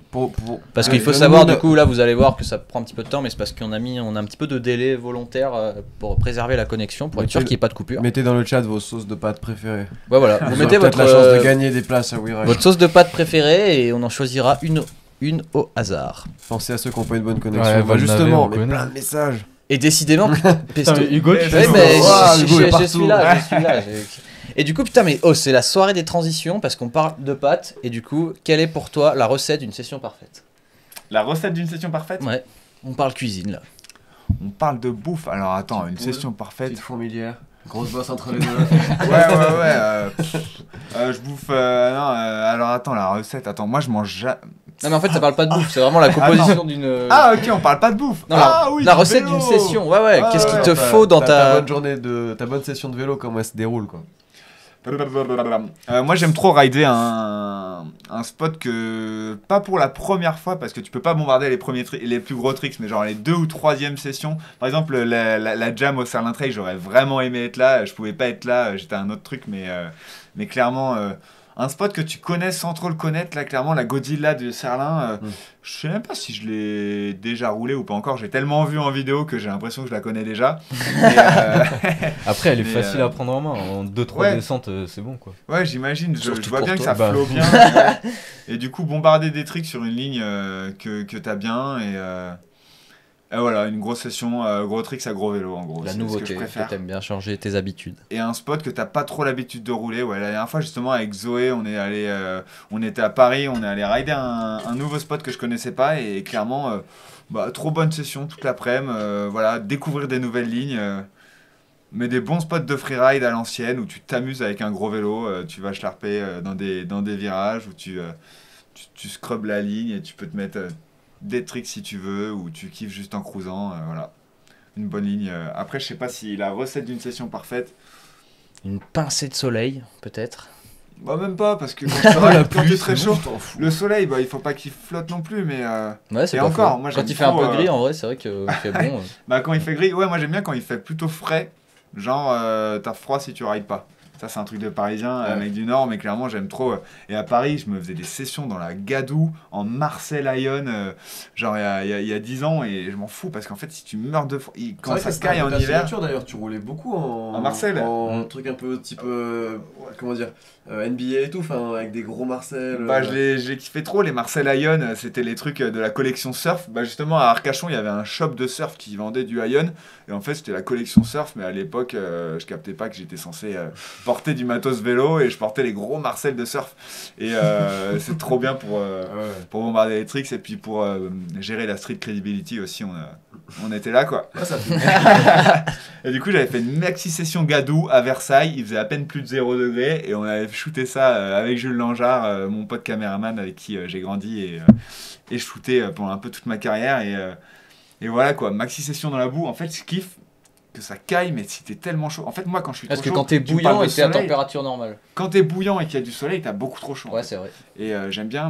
parce qu'il faut savoir du coup là, vous allez voir que ça prend un petit peu de temps, mais c'est parce qu'on a un petit peu de délai volontaire pour préserver la connexion, pour être sûr qu'il n'y ait pas de coupure. Mettez dans le chat vos sauces de pâtes préférées. Ouais, voilà. Vous mettez la chance de gagner des places à WeRide. Votre sauce de pâtes préférée. Et on en choisira une au hasard. Pensez à ceux qui n'ont pas une bonne connexion. Ouais, justement, mais plein de messages. Et décidément, Pesto. Hugo, je suis là. Et du coup, putain, mais c'est la soirée des transitions parce qu'on parle de pâtes. Et du coup, quelle est pour toi la recette d'une session parfaite? La recette d'une session parfaite? Ouais, on parle cuisine là. On parle de bouffe. Alors attends, une session parfaite. Petite fourmilière. Grosse bosse entre les deux. Ouais. Je bouffe. Non, alors attends, la recette. Attends, moi je mange. Non, mais en fait, ça parle pas de bouffe, c'est vraiment la composition d'une. Ah, ok, on parle pas de bouffe. Non, oui, la recette d'une session. Ouais. Qu'est-ce qu'il te faut dans ta bonne journée ta bonne session de vélo, comment elle se déroule, quoi. Moi j'aime trop rider un spot que pas pour la première fois parce que tu peux pas bombarder les plus gros tricks, mais genre les 2 ou 3e sessions. Par exemple la jam au Serlin Trail, j'aurais vraiment aimé être là, je pouvais pas être là, j'étais à un autre truc, mais clairement un spot que tu connais sans trop le connaître, là clairement la Godzilla de Serlin, je sais même pas si je l'ai déjà roulé ou pas encore, j'ai tellement vu en vidéo que j'ai l'impression que je la connais déjà. Après elle est facile à prendre en main, en 2-3 descentes c'est bon quoi. Ouais, j'imagine, je vois bien que ça flow bien. Et du coup bombarder des tricks sur une ligne que t'as bien et voilà, une grosse session, gros tricks à gros vélo en gros. La nouveauté, que t'aimes bien changer tes habitudes. Et un spot que t'as pas trop l'habitude de rouler. Ouais, la dernière fois justement avec Zoé, on était à Paris, on est allé rider un nouveau spot que je connaissais pas et clairement, trop bonne session toute l'après-midi. Voilà, découvrir des nouvelles lignes. Mais des bons spots de freeride à l'ancienne où tu t'amuses avec un gros vélo, tu vas schlarper dans des virages où tu scrubs la ligne et tu peux te mettre des tricks si tu veux ou tu kiffes juste en cruisant. Voilà, une bonne ligne. Après, je sais pas si la recette d'une session parfaite. Une pincée de soleil, peut-être. Même pas, parce que quand il est très chaud, le soleil, il faut pas qu'il flotte non plus, mais... Ouais, c'est pas encore, moi, quand il fait un peu gris, en vrai, c'est vrai qu'il fait bon. Quand il fait gris, ouais, moi j'aime bien quand il fait plutôt frais, genre t'as froid si tu rides pas. Ça, c'est un truc de parisien, mec du Nord, mais clairement, j'aime trop. Et à Paris, je me faisais des sessions dans la Gadoue, en Marseille-Ion, genre il y a 10 ans, et je m'en fous, parce qu'en fait, si tu meurs de froid, quand ça se caille en hiver... D'ailleurs, tu roulais beaucoup en Marseille. En truc un peu type, comment dire, NBA et tout, avec des gros Marcel. J'ai kiffé trop, les Marseille-Ion, c'était les trucs de la collection surf. Justement, à Arcachon, il y avait un shop de surf qui vendait du Ion, et en fait, c'était la collection surf, mais à l'époque, je captais pas que j'étais censé... porter du matos vélo et je portais les gros Marcel de surf et c'est trop bien pour bombarder les tricks et puis pour gérer la street credibility aussi, on était là quoi. Et du coup j'avais fait une maxi session Gadou à Versailles, il faisait à peine plus de 0 degré et on avait shooté ça avec Jules Langeard, mon pote caméraman avec qui j'ai grandi et je shootais pendant un peu toute ma carrière et voilà quoi, maxi session dans la boue. En fait je kiffe que ça caille, mais si t'es tellement chaud. En fait, moi, quand je suis trop chaud... Parce que quand t'es bouillant et que t'es à température normale. Quand t'es bouillant et qu'il y a du soleil, t'as beaucoup trop chaud. Ouais, c'est vrai. Et j'aime bien,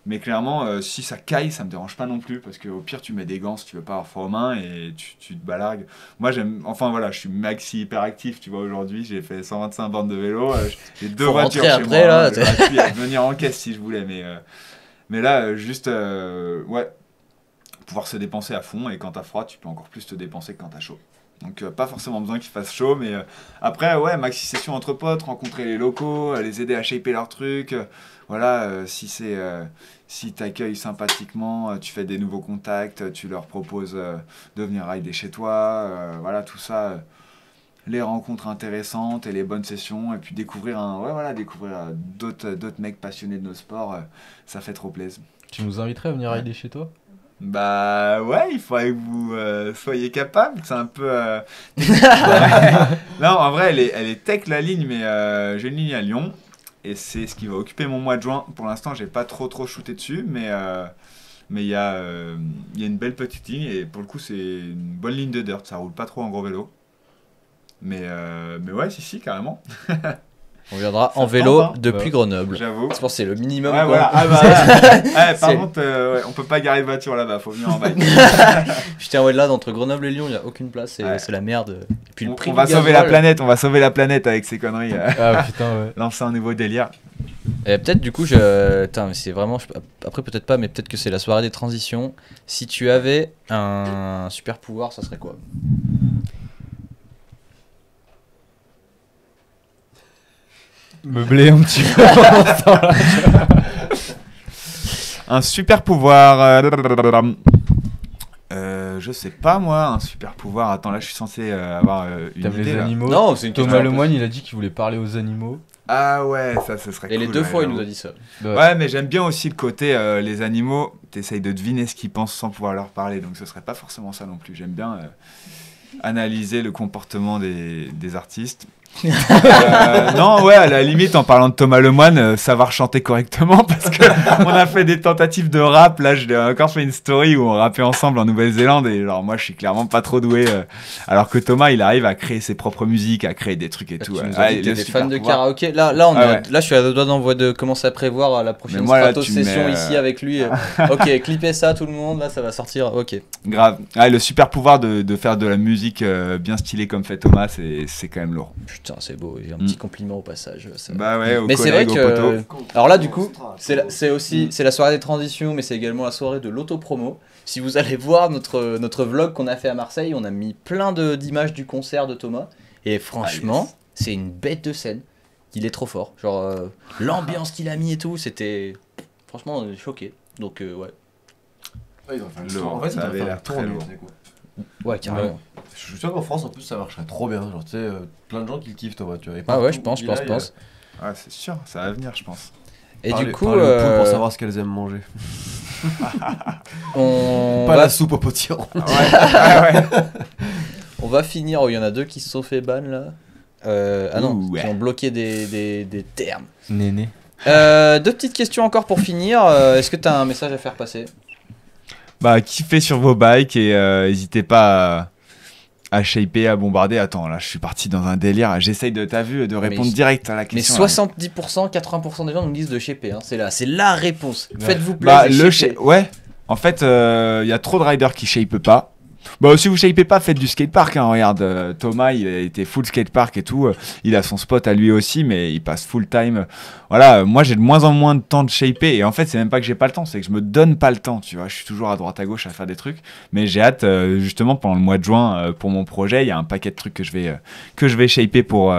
mais clairement, si ça caille, ça me dérange pas non plus. Parce qu'au pire, tu mets des gants si tu veux pas avoir froid aux mains et tu te balargues. Moi, enfin voilà, je suis maxi hyper actif. Tu vois, aujourd'hui, j'ai fait 125 bornes de vélo. J'ai 2 voitures chez après, moi. là, J'ai pu venir en caisse si je voulais. Mais là, juste... ouais. Pouvoir se dépenser à fond et quand t'as froid tu peux encore plus te dépenser que quand t'as chaud, donc pas forcément besoin qu'il fasse chaud, mais après ouais, maxi session entre potes, rencontrer les locaux, les aider à shaper leurs trucs, voilà, si t'accueilles sympathiquement, tu fais des nouveaux contacts, tu leur proposes de venir rider chez toi, voilà tout ça, les rencontres intéressantes et les bonnes sessions et puis découvrir d'autres mecs passionnés de nos sports, ça fait trop plaisir. Tu nous inviterais à venir rider chez toi ? Ouais, il faudrait que vous soyez capable, c'est un peu... Non, en vrai, elle est tech la ligne, mais j'ai une ligne à Lyon, et c'est ce qui va occuper mon mois de juin. Pour l'instant, j'ai pas trop shooté dessus, mais il y a une belle petite ligne, et pour le coup, c'est une bonne ligne de dirt, ça roule pas trop en gros vélo. Mais ouais, si, carrément. On viendra en vélo depuis Grenoble. J'avoue. Je pense que c'est le minimum. Ouais, voilà. Par contre, on peut pas garer de voiture là-bas, faut venir en bike. Putain, ouais, là, entre Grenoble et Lyon, il n'y a aucune place, c'est la merde. Et puis, on va sauver la planète, avec ces conneries. Ah putain, ouais. Lancer un nouveau délire. Et peut-être, du coup, Putain, mais c'est vraiment. Après, peut-être pas, mais peut-être que c'est la soirée des transitions. Si tu avais un super pouvoir, ça serait quoi ? Meubler un petit peu. Un super pouvoir. Je sais pas moi, un super pouvoir. Attends, là je suis censé avoir une T'aimes idée. Les animaux. Non, c'est une Thomas Lemoine, il a dit qu'il voulait parler aux animaux. Ah ouais, ça ce serait cool. Et les 2 fois, il nous a dit ça. Ouais, mais j'aime bien aussi le côté les animaux. T'essayes de deviner ce qu'ils pensent sans pouvoir leur parler, donc ce serait pas forcément ça non plus. J'aime bien analyser le comportement des artistes. Non, ouais, à la limite, en parlant de Thomas Lemoine, savoir chanter correctement, parce que on a fait des tentatives de rap. Là, j'ai encore fait une story où on rappait ensemble en Nouvelle-Zélande, et genre, moi, je suis clairement pas trop doué. Alors que Thomas, il arrive à créer ses propres musiques, à créer des trucs et tout. Tu nous as dit que t'es fan de karaoké. Là, là, je suis à deux doigts d'envoi de commencer à prévoir la prochaine session ici avec lui. Ok, clippez ça, tout le monde, là, ça va sortir. Ok. Grave. Ah, le super pouvoir de faire de la musique bien stylée comme fait Thomas, c'est quand même lourd. Putain, c'est beau. Et un petit compliment au passage. Ça... Bah ouais, mais c'est vrai que. Alors là, du coup, c'est aussi c'est la soirée des transitions, mais c'est également la soirée de l'autopromo. Si vous allez voir notre vlog qu'on a fait à Marseille, on a mis plein d'images du concert de Thomas. Et franchement, c'est une bête de scène. Il est trop fort. Genre, l'ambiance qu'il a mis et tout, c'était. Franchement, choqué. Donc, ouais. Ouais, en fait, ça avait l'air très lourd. Ouais, carrément. Ouais. Je suis sûr qu'en France, en plus, ça marcherait trop bien. Genre, tu sais, plein de gens qui le kiffent, Thomas. Tu vois, ah ouais, je pense. Ouais, c'est sûr, ça va venir, je pense. Et du coup, pour savoir ce qu'elles aiment manger. Pas la soupe au potiron. Ouais. On va finir. Oh, il y en a 2 qui se sont fait ban là. Ah non, qui ont bloqué des termes. Néné. 2 petites questions encore pour finir. Est-ce que tu as un message à faire passer? Bah, kiffez sur vos bikes et n'hésitez pas à shaper, à bombarder. Attends, là, je suis parti dans un délire. J'essaye de répondre direct à la question. Mais 70%, 80% des gens nous disent de shaper. Hein. C'est la réponse. Ouais. Faites-vous plaisir. Bah, ouais. En fait, il y a trop de riders qui shapent pas. Bah, si vous shapez pas, faites du skatepark. Hein. Regarde, Thomas, il a été full skatepark et tout. Il a son spot à lui aussi, mais il passe full time. Voilà, moi j'ai de moins en moins de temps de shaper. Et en fait, c'est même pas que j'ai pas le temps, c'est que je me donne pas le temps. Tu vois, je suis toujours à droite à gauche à faire des trucs. Mais j'ai hâte, justement, pendant le mois de juin, pour mon projet, il y a un paquet de trucs que je vais shaper pour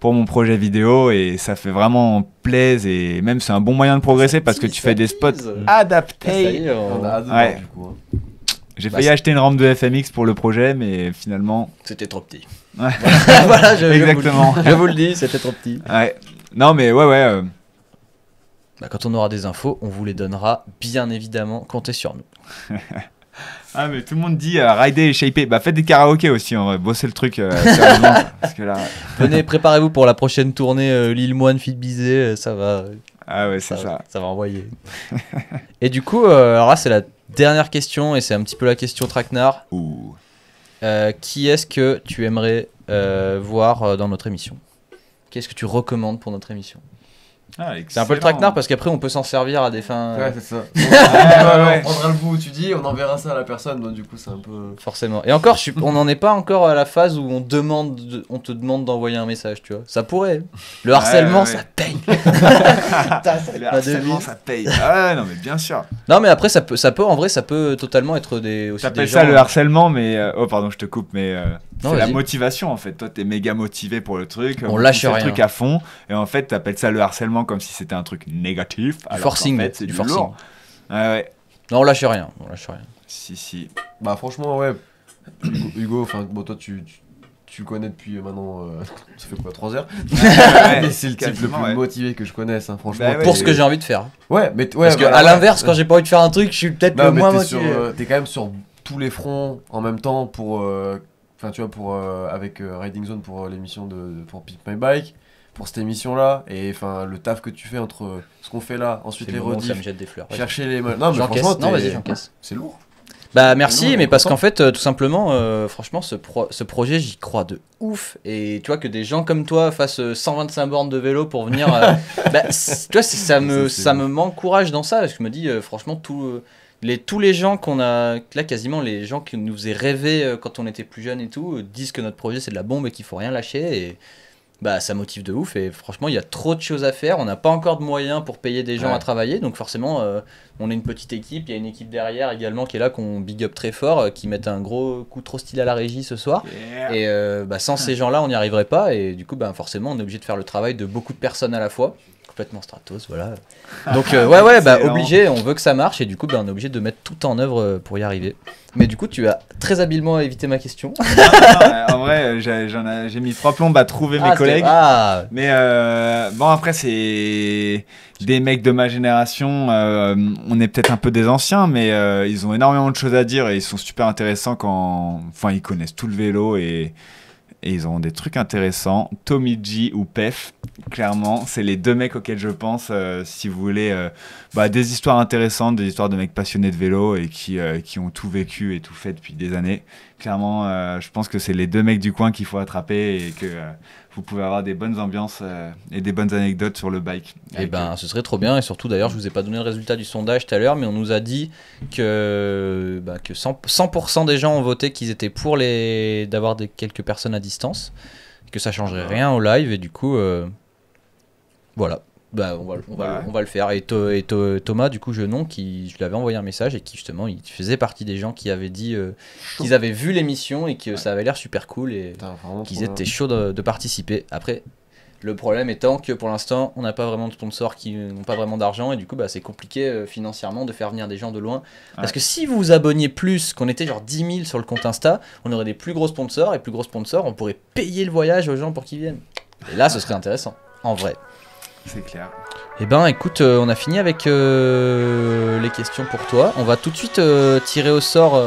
mon projet vidéo. Et ça fait vraiment plaisir. Et même, c'est un bon moyen de progresser parce que tu fais des spots adaptés. Ça y est, on a hâte de voir, du coup. J'ai failli acheter une rampe de FMX pour le projet, mais finalement... C'était trop petit. Ouais. Voilà, exactement. Je vous le dis, c'était trop petit. Ouais. Non, mais ouais. Bah, quand on aura des infos, on vous les donnera, bien évidemment. Comptez sur nous. Ah, mais tout le monde dit rider et shaper. Bah, faites des karaokés aussi, on va bosser le truc sérieusement. Parce que là... Venez, préparez-vous pour la prochaine tournée Lille Moine, Fit Bizet, ça va... Ah ouais, c'est ça. Ça va envoyer. Et du coup, alors là, c'est la dernière question, et c'est un petit peu la question traquenard. Qui est-ce que tu aimerais voir dans notre émission? Qu'est-ce que tu recommandes pour notre émission? C'est un peu le traquenard parce qu'après on peut s'en servir à des fins. Ouais, c'est ça. On prendra le bout où tu dis, on enverra ça à la personne, donc du coup c'est un peu. Forcément. Et encore, on n'en est pas encore à la phase où on te demande d'envoyer un message, tu vois. Ça pourrait. Le harcèlement, ça paye. Le harcèlement, ça paye. Ah non, mais bien sûr. Non, mais après, ça peut en vrai, ça peut totalement être des. T'appelles ça le harcèlement, mais. Oh, pardon, je te coupe, mais. Non, c'est la motivation en fait. Toi, t'es méga motivé pour le truc. On lâche rien. Le truc à fond. Et en fait, t'appelles ça le harcèlement comme si c'était un truc négatif. Du forcing. En fait, c'est du forcing. Lourd. Ouais. Non, on lâche rien. Si. Bah, franchement, ouais. Hugo, enfin, bon, toi, tu le connais depuis maintenant. Ça fait quoi, 3 heures? Ouais, c'est le type le plus motivé que je connaisse, hein, franchement. Bah, pour ce que j'ai envie de faire. Ouais, mais. Parce que, à l'inverse, quand j'ai pas envie de faire un truc, je suis peut-être le moins motivé. T'es quand même sur tous les fronts en même temps pour. Enfin, tu vois, avec Riding Zone pour l'émission pour Pick My Bike, pour cette émission-là, et enfin, le taf que tu fais entre ce qu'on fait là, ensuite les rediffs, ça me jette des fleurs. Chercher les... Non, mais franchement, non, vas-y, j'encaisse. C'est lourd. Bah, merci, mais parce qu'en fait, tout simplement, franchement, ce projet, j'y crois de ouf. Et tu vois, que des gens comme toi fassent 125 bornes de vélo pour venir... bah, tu vois, ça m'encourage dans ça, parce que je me dis, franchement, tous les gens qu'on a, là quasiment les gens qui nous faisaient rêver quand on était plus jeunes et tout, disent que notre projet c'est de la bombe et qu'il faut rien lâcher, et bah ça motive de ouf. Et franchement, il y a trop de choses à faire, on n'a pas encore de moyens pour payer des gens à travailler, donc forcément on est une petite équipe, il y a une équipe derrière également qui est là, qu'on big up très fort, qui mettent un gros coup trop stylé à la régie ce soir, et bah, sans ces gens là on n'y arriverait pas, et du coup bah, forcément on est obligé de faire le travail de beaucoup de personnes à la fois. Complètement stratos, voilà. Donc bah obligé, on veut que ça marche, et du coup bah, on est obligé de mettre tout en œuvre pour y arriver. Mais du coup tu as très habilement évité ma question. En vrai j'ai mis 3 plombes à trouver mes collègues. Mais bon, après c'est des mecs de ma génération, on est peut-être un peu des anciens, mais ils ont énormément de choses à dire et ils sont super intéressants quand... Enfin, ils connaissent tout le vélo et ils auront des trucs intéressants. Tommy G ou Pef, clairement, c'est les 2 mecs auxquels je pense si vous voulez des histoires intéressantes, des histoires de mecs passionnés de vélo et qui ont tout vécu et tout fait depuis des années. Clairement, je pense que c'est les 2 mecs du coin qu'il faut attraper et que vous pouvez avoir des bonnes ambiances et des bonnes anecdotes sur le bike. Et ce serait trop bien. Et surtout, d'ailleurs, je vous ai pas donné le résultat du sondage tout à l'heure, mais on nous a dit que 100% des gens ont voté qu'ils étaient pour d'avoir quelques personnes à distance, que ça changerait rien au live, et du coup, voilà. On va le faire. Et Thomas, du coup, je lui avais envoyé un message et qui justement, il faisait partie des gens qui avaient dit qu'ils avaient vu l'émission et que ça avait l'air super cool et qu'ils étaient chauds de participer. Après, le problème étant que pour l'instant, on n'a pas vraiment de sponsors qui n'ont pas vraiment d'argent et du coup, c'est compliqué financièrement de faire venir des gens de loin. Parce que si vous vous abonniez plus, qu'on était genre 10 000 sur le compte Insta, on aurait des plus gros sponsors et plus gros sponsors, on pourrait payer le voyage aux gens pour qu'ils viennent. Et là, ce serait intéressant, en vrai. C'est clair. Eh ben écoute, on a fini avec les questions pour toi. On va tout de suite tirer au sort